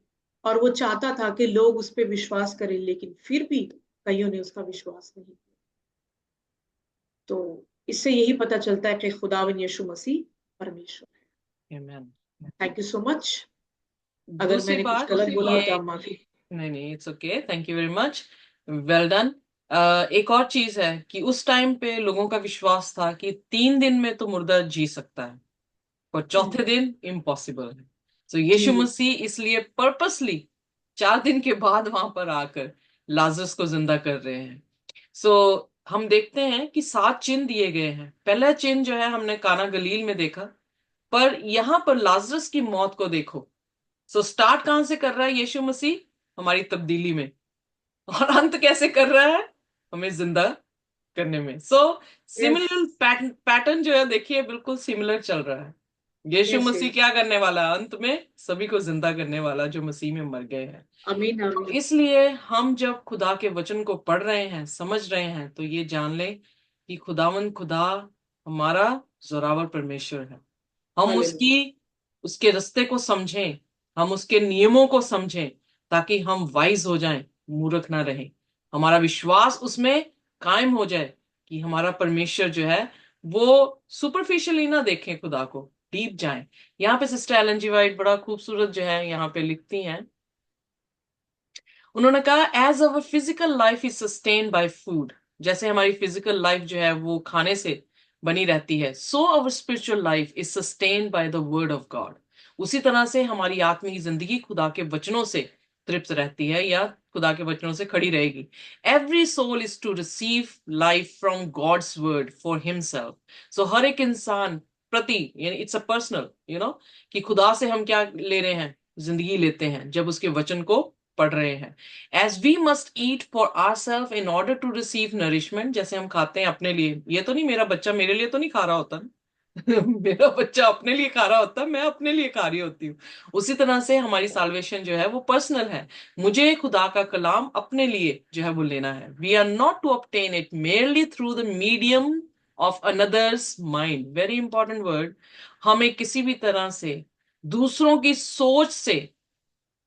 और वो चाहता था कि लोग उस पर विश्वास करें, लेकिन फिर भी कईयों ने उसका विश्वास नहीं किया। तो इससे यही पता चलता है कि खुदावन यीशु मसीह परमेश्वर है। Amen. Thank you so much. अगर दूसरी मैंने कुछ बात गलत बोला ये, तो आप माफी। नहीं, it's okay, thank you very much, well done. एक और चीज है कि उस टाइम पे लोगों का विश्वास था कि 3 दिन में तो मुर्दा जी सकता है, पर चौथे दिन इम्पॉसिबल है। तो यीशु जी मसीह इसलिए पर्पसली 4 दिन के बाद वहां पर आकर लाजरस को जिंदा कर रहे हैं। हम देखते हैं कि 7 चिन्ह दिए गए हैं। पहला चिन्ह जो है हमने काना गलील में देखा, पर यहां पर लाजरस की मौत को देखो। स्टार्ट कहां से कर रहा है यीशु मसीह? हमारी तब्दीली में। और अंत कैसे कर रहा है? हमें जिंदा करने में। यस सिमिलर पैटर्न जो है, देखिए बिल्कुल सिमिलर चल रहा है। यीशु यस मसीह यस। क्या करने वाला है? अंत में सभी को जिंदा करने वाला, जो मसीह में मर गए हैं। अमीन तो अमीन। इसलिए हम जब खुदा के वचन को पढ़ रहे हैं, समझ रहे हैं, तो ये जान लें कि खुदावन खुदा हमारा जोरावर परमेश्वर है। हम हालेलुया। उसके रास्ते को समझें, हम उसके नियमों को समझें, ताकि हम वाइज हो जाएं, मूर्ख ना रहें। हमारा विश्वास उसमें कायम हो जाए कि हमारा परमेश्वर जो है वो सुपरफिशियली ना देखें खुदा को, डीप जाएं। यहाँ पे सिस्टर एलन जी वाइट बड़ा खूबसूरत जो है यहाँ पे लिखती हैं, उन्होंने कहा as our physical life is sustained by food, जैसे हमारी फिजिकल लाइफ जो है वो खाने से बनी रहती है, so our spiritual life is sustained by the word of God. उसी तरह से हमारी आत्मिक जिंदगी खुदा के वचनों से तृप्त रहती है या खुदा के वचनों से खड़ी रहेगी। Every soul is to receive life from God's word for himself. So हर एक इंसान प्रति, यानी इट्स अ पर्सनल, कि खुदा से हम क्या ले रहे हैं, जिंदगी लेते हैं जब उसके वचन को पढ़ रहे हैं। As we must eat for our self in order to receive nourishment, जैसे हम खाते हैं अपने लिए, ये तो नहीं मेरा बच्चा मेरे लिए तो नहीं खा रहा होता ना। मेरा बच्चा अपने लिए खा रहा होता, मैं अपने लिए खा रही होती हूँ। उसी तरह से हमारी साल्वेशन जो है वो पर्सनल है। मुझे खुदा का कलाम अपने लिए जो है वो लेना है। We are not to obtain it merely through the medium of another's mind, very important word. हमें किसी भी तरह से दूसरों की सोच से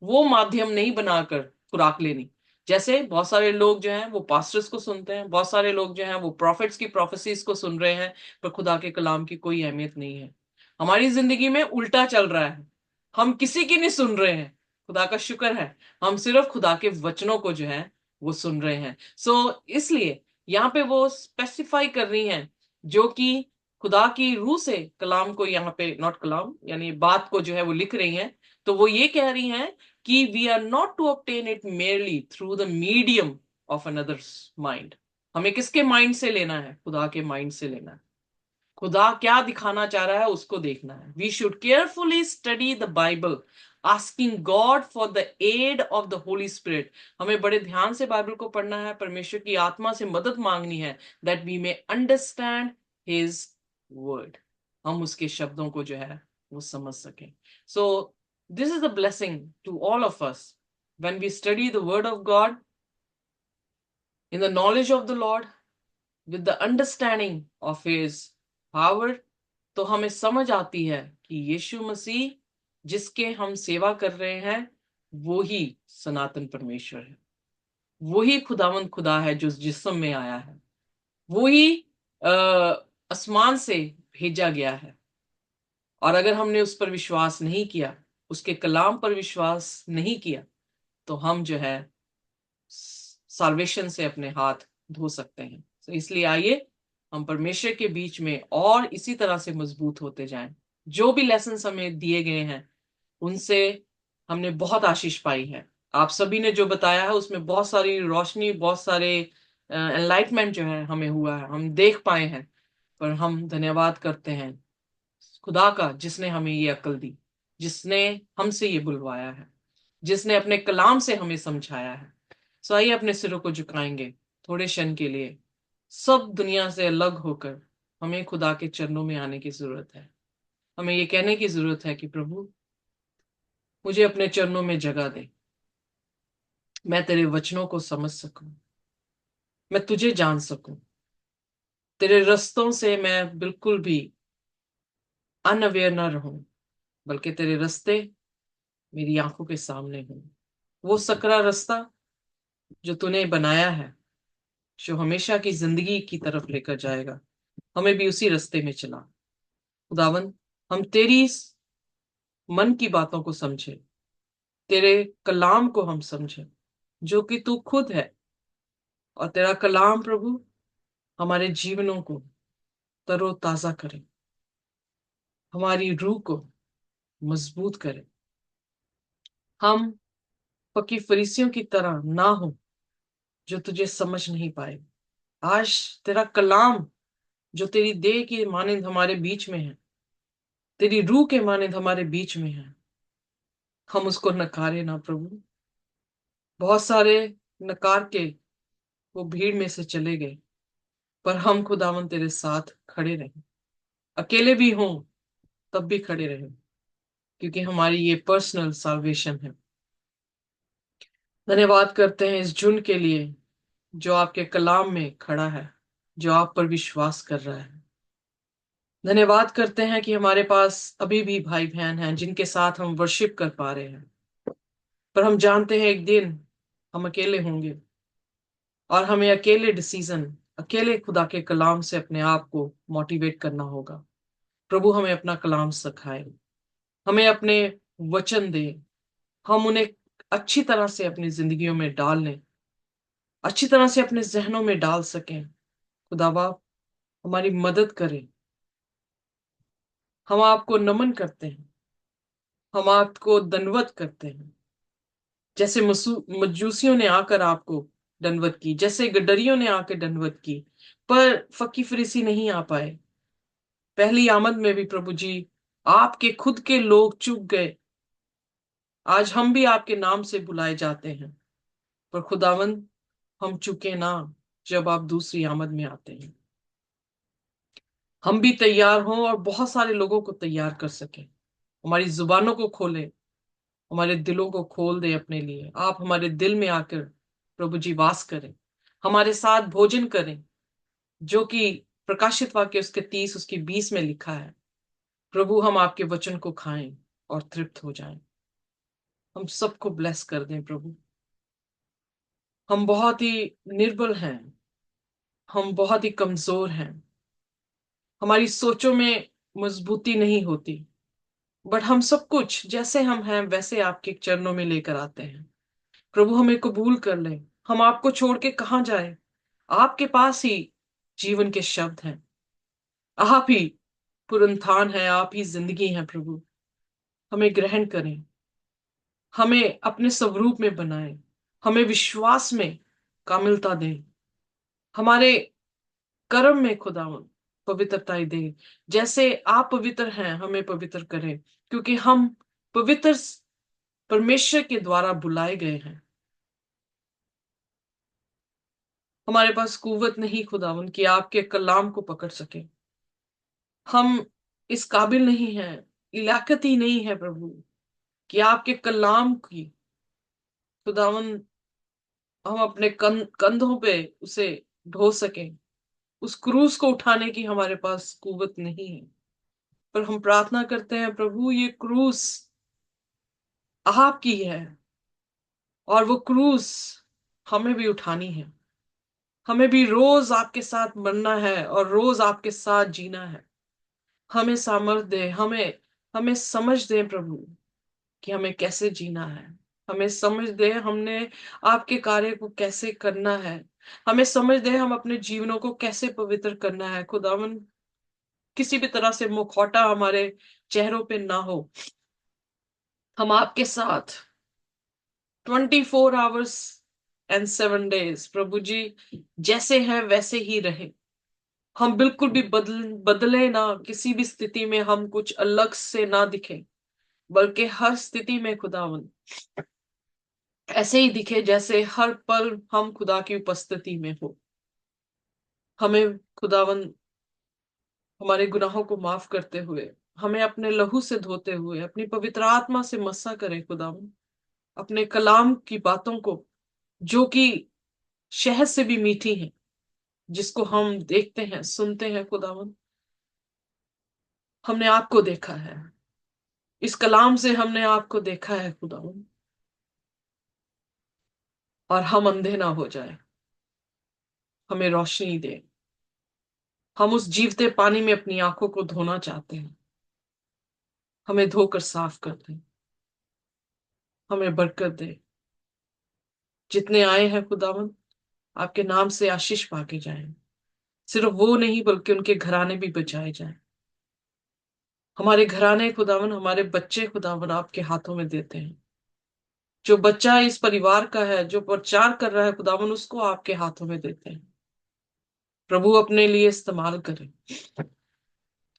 वो माध्यम नहीं बनाकर खुराक लेनी। जैसे बहुत सारे लोग जो हैं वो पास्टर्स को सुनते हैं, बहुत सारे लोग जो हैं वो प्रॉफिट्स की प्रोफेसीज को सुन रहे हैं, पर खुदा के कलाम की कोई अहमियत नहीं है। हमारी जिंदगी में उल्टा चल रहा है, हम किसी की नहीं सुन रहे हैं। खुदा का शुक्र है, हम सिर्फ खुदा के वचनों को जो है वो सुन रहे हैं। इसलिए यहाँ पे वो स्पेसिफाई कर रही हैं, जो कि खुदा की रूह से कलाम को, यहाँ पे नॉट कलाम यानी बात को जो है वो लिख रही हैं। तो वो ये कह रही हैं कि we are not to obtain it merely through the medium of another's mind. हमें किसके माइंड से लेना है? खुदा के माइंड से लेना है। खुदा क्या दिखाना चाह रहा है उसको देखना है। We should carefully study the Bible asking God for the aid of the Holy Spirit. हमें बड़े ध्यान से बाइबल को पढ़ना है, परमेश्वर की आत्मा से मदद मांगनी है, that we may understand his word, हम उसके शब्दों को जो है वो समझ सकें। सो this is a blessing to all of us when we study the word of God in the knowledge of the Lord with the understanding of his power। तो हमें समझ आती है कि यीशु मसीह जिसके हम सेवा कर रहे हैं वो ही सनातन परमेश्वर है, वो ही खुदावंद खुदा है जो जिस्म में आया है, वो ही आसमान से भेजा गया है। और अगर हमने उस पर विश्वास नहीं किया, उसके कलाम पर विश्वास नहीं किया, तो हम जो है साल्वेशन से अपने हाथ धो सकते हैं। तो इसलिए आइए हम परमेश्वर के बीच में और इसी तरह से मजबूत होते जाएं। जो भी लेसन हमें दिए गए हैं उनसे हमने बहुत आशीष पाई है। आप सभी ने जो बताया है उसमें बहुत सारी रोशनी, बहुत सारे एनलाइटमेंट जो है हमें हुआ है, हम देख पाए हैं। पर हम धन्यवाद करते हैं खुदा का जिसने हमें ये अक्ल दी, जिसने हमसे ये बुलवाया है, जिसने अपने कलाम से हमें समझाया है। सो आइए अपने सिरों को झुकाएंगे थोड़े क्षण के लिए। सब दुनिया से अलग होकर हमें खुदा के चरणों में आने की जरूरत है। हमें ये कहने की जरूरत है कि प्रभु मुझे अपने चरणों में जगह दे, मैं तेरे वचनों को समझ सकूं, मैं तुझे जान सकूं, तेरे रास्तों से मैं बिल्कुल भी अनअवेयर ना रहूं, बल्कि तेरे रास्ते मेरी आंखों के सामने हो। वो सकरा रास्ता जो तूने बनाया है, जो हमेशा की जिंदगी की तरफ लेकर जाएगा, हमें भी उसी रास्ते में चला। खुदावन, हम तेरी मन की बातों को समझे, तेरे कलाम को हम समझे जो कि तू खुद है। और तेरा कलाम प्रभु हमारे जीवनों को तरोताजा करे, हमारी रूह को मजबूत करे। हम पक्की फरीसियों की तरह ना हो जो तुझे समझ नहीं पाए। आज तेरा कलाम जो तेरी देह की मानिंद हमारे बीच में है, तेरी रूह के मानिंद हमारे बीच में है, हम उसको नकारे ना प्रभु। बहुत सारे नकार के वो भीड़ में से चले गए, पर हम खुदावन तेरे साथ खड़े रहे, अकेले भी हों तब भी खड़े रहे, क्योंकि हमारी ये पर्सनल साल्वेशन है। धन्यवाद करते हैं इस झुंड के लिए जो आपके कलाम में खड़ा है, जो आप पर विश्वास कर रहा है। धन्यवाद करते हैं कि हमारे पास अभी भी भाई बहन हैं जिनके साथ हम वर्शिप कर पा रहे हैं, पर हम जानते हैं एक दिन हम अकेले होंगे। और हमें अकेले डिसीजन, अकेले खुदा के कलाम से अपने आप को मोटिवेट करना होगा। प्रभु हमें अपना कलाम सिखाए, हमें अपने वचन दे, हम उन्हें अच्छी तरह से अपनी जिंदगियों में डाल लें, अच्छी तरह से अपने जहनों में डाल सकें। खुदा बाप हमारी मदद करें। हम आपको नमन करते हैं, हम आपको दंडवत करते हैं, जैसे मजूसियों ने आकर आपको दंडवत की, जैसे गडरियों ने आकर दंडवत की, पर फकी फरीसी नहीं आ पाए। पहली आमद में भी प्रभु जी आपके खुद के लोग चूक गए। आज हम भी आपके नाम से बुलाए जाते हैं, पर खुदावंद हम चुके ना जब आप दूसरी आमद में आते हैं। हम भी तैयार हों और बहुत सारे लोगों को तैयार कर सकें। हमारी जुबानों को खोलें, हमारे दिलों को खोल दे अपने लिए। आप हमारे दिल में आकर प्रभु जी वास करें, हमारे साथ भोजन करें, जो कि प्रकाशित वाक्य उसके 30 उसकी 20 में लिखा है। प्रभु हम आपके वचन को खाएं और तृप्त हो जाएं। हम सबको ब्लेस कर दें प्रभु। हम बहुत ही निर्बल हैं, हम बहुत ही कमजोर हैं, हमारी सोचों में मजबूती नहीं होती, बट हम सब कुछ जैसे हम हैं वैसे आपके चरणों में लेकर आते हैं। प्रभु हमें कबूल कर ले। हम आपको छोड़ के कहाँ जाए? आपके पास ही जीवन के शब्द हैं, आप ही पुरनथान है, आप ही जिंदगी है। प्रभु हमें ग्रहण करें, हमें अपने स्वरूप में बनाएं, हमें विश्वास में कामिलता दें, हमारे कर्म में खुदावन पवित्रताएं दें। जैसे आप पवित्र हैं हमें पवित्र करें, क्योंकि हम पवित्र परमेश्वर के द्वारा बुलाए गए हैं। हमारे पास कुव्वत नहीं खुदावन कि आपके कलाम को पकड़ सके। हम इस काबिल नहीं हैं, इलाकत ही नहीं है प्रभु कि आपके कलाम की खुदावन हम अपने कंधों पे उसे ढो सकें। उस क्रूस को उठाने की हमारे पास कुव्वत नहीं है, पर हम प्रार्थना करते हैं प्रभु ये क्रूस आपकी है, और वो क्रूस हमें भी उठानी है। हमें भी रोज आपके साथ मरना है और रोज आपके साथ जीना है। हमें सामर्थ दे, हमें हमें समझ दे प्रभु कि हमें कैसे जीना है। हमें समझ दे हमने आपके कार्य को कैसे करना है। हमें समझ दे हम अपने जीवनों को कैसे पवित्र करना है। खुदावन किसी भी तरह से मुखौटा हमारे चेहरों पे ना हो। हम आपके साथ 24 आवर्स एंड 7 डेज प्रभु जी जैसे हैं वैसे ही रहे। हम बिल्कुल भी बदले ना, किसी भी स्थिति में हम कुछ अलग से ना दिखे, बल्कि हर स्थिति में खुदावन ऐसे ही दिखे जैसे हर पल हम खुदा की उपस्थिति में हो। हमें खुदावन हमारे गुनाहों को माफ करते हुए, हमें अपने लहू से धोते हुए, अपनी पवित्र आत्मा से मस्सा करे खुदावन। अपने कलाम की बातों को जो कि शहद से भी मीठी है, जिसको हम देखते हैं सुनते हैं खुदावन, हमने आपको देखा है। इस कलाम से हमने आपको देखा है खुदावन, और हम अंधे ना हो जाए। हमें रोशनी दे। हम उस जीवते पानी में अपनी आंखों को धोना चाहते हैं। हमें धोकर साफ कर दे, हमें बरकत दे। जितने आए हैं खुदावन आपके नाम से आशीष पाके जाएं। सिर्फ वो नहीं बल्कि उनके घराने भी बचाए जाएं। हमारे घराने खुदावन, हमारे बच्चे खुदावन आपके हाथों में देते हैं। जो बच्चा इस परिवार का है, जो प्रचार कर रहा है खुदावन, उसको आपके हाथों में देते हैं। प्रभु अपने लिए इस्तेमाल करें,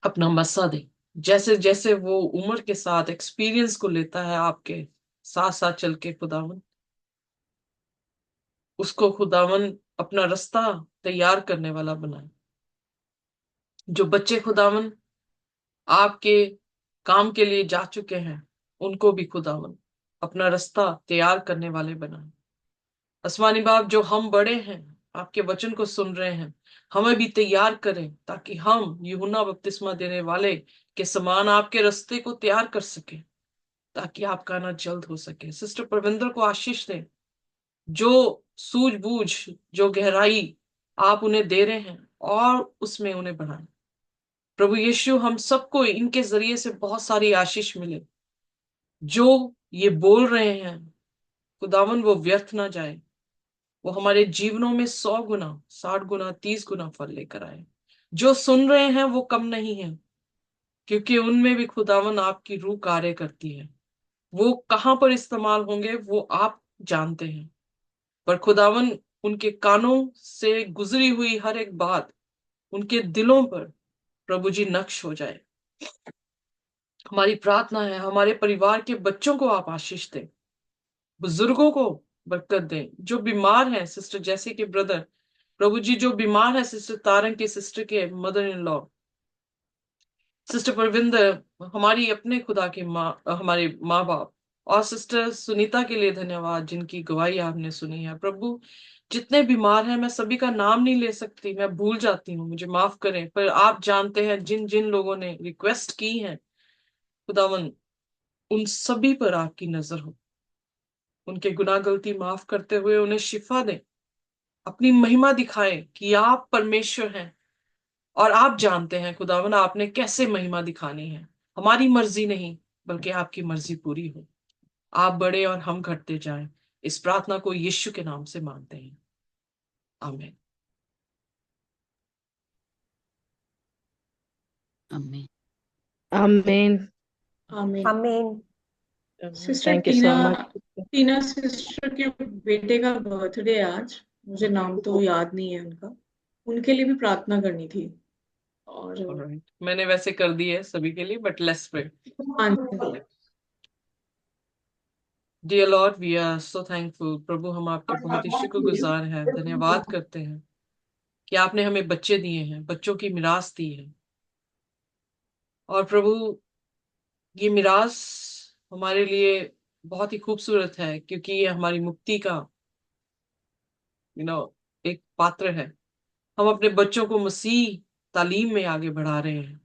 अपना मसा दे। जैसे जैसे वो उम्र के साथ एक्सपीरियंस को लेता है आपके साथ साथ चल के खुदावन, उसको खुदावन अपना रास्ता तैयार करने वाला बनाए। जो बच्चे खुदावन आपके काम के लिए जा चुके हैं, उनको भी खुदावन अपना रास्ता तैयार करने वाले बनाए। आसमानी बाप, जो हम बड़े हैं आपके वचन को सुन रहे हैं, हमें भी तैयार करें ताकि हम यूहन्ना बपतिस्मा देने वाले के समान आपके रास्ते को तैयार कर सके, ताकि आपका आना जल्द हो सके। सिस्टर परविंदर को आशीष दें, जो सूझबूझ, जो गहराई आप उन्हें दे रहे हैं, और उसमें उन्हें बढ़ाएं। प्रभु यीशु, हम सबको इनके जरिए से बहुत सारी आशीष मिले। जो ये बोल रहे हैं खुदावन, वो व्यर्थ ना जाए, वो हमारे जीवनों में 100 गुना, 60 गुना, 30 गुना फल लेकर आए। जो सुन रहे हैं वो कम नहीं है, क्योंकि उनमें भी खुदावन आपकी रूह कार्य करती है। वो कहाँ पर इस्तेमाल होंगे वो आप जानते हैं, पर खुदावन उनके कानों से गुजरी हुई हर एक बात उनके दिलों पर प्रभु जी नक्श हो जाए। हमारी प्रार्थना है, हमारे परिवार के बच्चों को आप आशीष दें, बुजुर्गों को बरकत दें, जो बीमार हैं, सिस्टर जैसी के ब्रदर, प्रभु जी जो बीमार है, सिस्टर तारंग के सिस्टर के mother in law, sister Parvinder, हमारी अपने खुदा के माँ, हमारे माँ बाप, और सिस्टर सुनीता के लिए धन्यवाद जिनकी गवाही आपने सुनी है। प्रभु जितने बीमार हैं, मैं सभी का नाम नहीं ले सकती, मैं भूल जाती हूँ, मुझे माफ करें, पर आप जानते हैं जिन जिन लोगों ने रिक्वेस्ट की है, खुदावन उन सभी पर आपकी नजर हो, उनके गुनाह गलती माफ करते हुए उन्हें शिफा दें, अपनी महिमा दिखाएं कि आप परमेश्वर हैं, और आप जानते हैं खुदावन आपने कैसे महिमा दिखानी है। हमारी मर्जी नहीं, बल्कि आपकी मर्जी पूरी हो। आप बड़े और हम घटते जाएं। इस प्रार्थना को यीशु के नाम से मांगते हैं, आमीन। आमीन। आमीन। आमीन। आमीन। Sister thank you Tina, so much. Tina sister के बेटे का बर्थडे आज, मुझे नाम तो याद नहीं है उनका, उनके लिए भी प्रार्थना करनी थी। और ऑलराइट, मैंने वैसे कर दी है सभी के लिए, बट लेट्स प्रे। हाँ जी, dear lord, we are so thankful. प्रभु हम आपके बहुत ही शुक्रगुजार हैं, धन्यवाद करते हैं कि आपने हमें बच्चे दिए हैं, बच्चों की मिरास दी है। और प्रभु ये मिरास हमारे लिए बहुत ही खूबसूरत है, क्योंकि ये हमारी मुक्ति का एक पात्र है। हम अपने बच्चों को मसीह तालीम में आगे बढ़ा रहे हैं,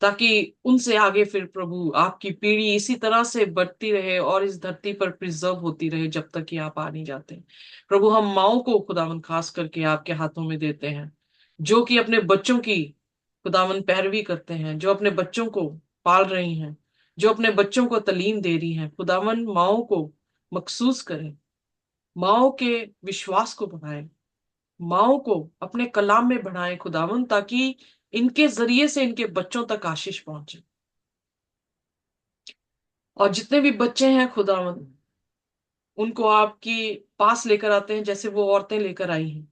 ताकि उनसे आगे फिर प्रभु आपकी पीढ़ी इसी तरह से बढ़ती रहे और इस धरती पर प्रिजर्व होती रहे जब तक कि आप आ नहीं जाते। प्रभु हम माओ को खुदावन खास करके आपके हाथों में देते हैं, जो कि अपने बच्चों की खुदावन पैरवी करते हैं, जो अपने बच्चों को पाल रही हैं, जो अपने बच्चों को तालीम दे रही हैं। खुदावन माओ को मखसूस करें, माओ के विश्वास को बढ़ाएं, माओ को अपने कलाम में बढ़ाएं खुदावन, ताकि इनके जरिए से इनके बच्चों तक आशीष पहुंचे। और जितने भी बच्चे हैं खुदावन, उनको आपके पास लेकर आते हैं जैसे वो औरतें लेकर आई हैं,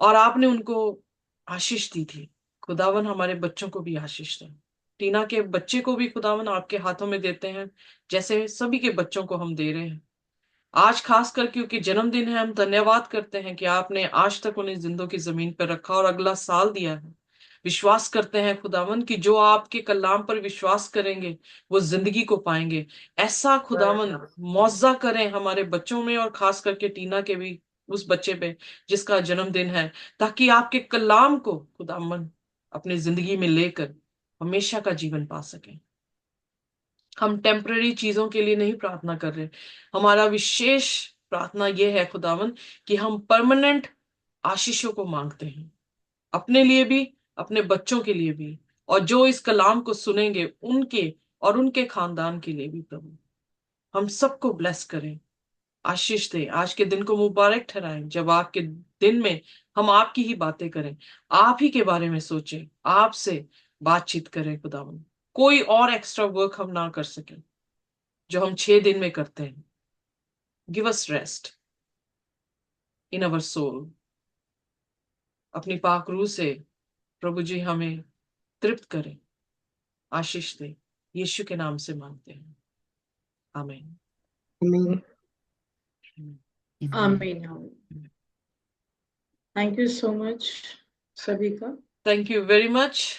और आपने उनको आशीष दी थी। खुदावन हमारे बच्चों को भी आशीष दें। टीना के बच्चे को भी खुदावन आपके हाथों में देते हैं, जैसे सभी के बच्चों को हम दे रहे हैं। आज खासकर क्योंकि जन्मदिन है, हम धन्यवाद करते हैं कि आपने आज तक उन्हें जिंदों की जमीन पर रखा और अगला साल दिया है। विश्वास करते हैं खुदावन कि जो आपके कलाम पर विश्वास करेंगे वो जिंदगी को पाएंगे। ऐसा खुदावन मौजा करें हमारे बच्चों में, और खास करके टीना के भी उस बच्चे पे जिसका जन्मदिन है, ताकि आपके कलाम को खुदावन अपनी जिंदगी में लेकर हमेशा का जीवन पा सकें। हम टेम्पररी चीजों के लिए नहीं प्रार्थना कर रहे, हमारा विशेष प्रार्थना यह है खुदावन कि हम परमानेंट आशीषों को मांगते हैं, अपने लिए भी, अपने बच्चों के लिए भी, और जो इस कलाम को सुनेंगे उनके और उनके खानदान के लिए भी। प्रभु हम सबको ब्लेस करें, आशीष दें, आज के दिन को मुबारक ठहराएं, जब आपके दिन में हम आपकी ही बातें करें, आप ही के बारे में सोचें, आपसे बातचीत करें खुदावन। कोई और एक्स्ट्रा वर्क हम ना कर सके जो हम 6 दिन में करते हैं। Give us rest in our soul. अपनी पाक रूह से प्रभु जी हमें तृप्त करें, आशीष दे। यीशु के नाम से मांगते हैं, आमीन। आमीन। आमीन। थैंक यू सो मच सभी का। Thank you very much.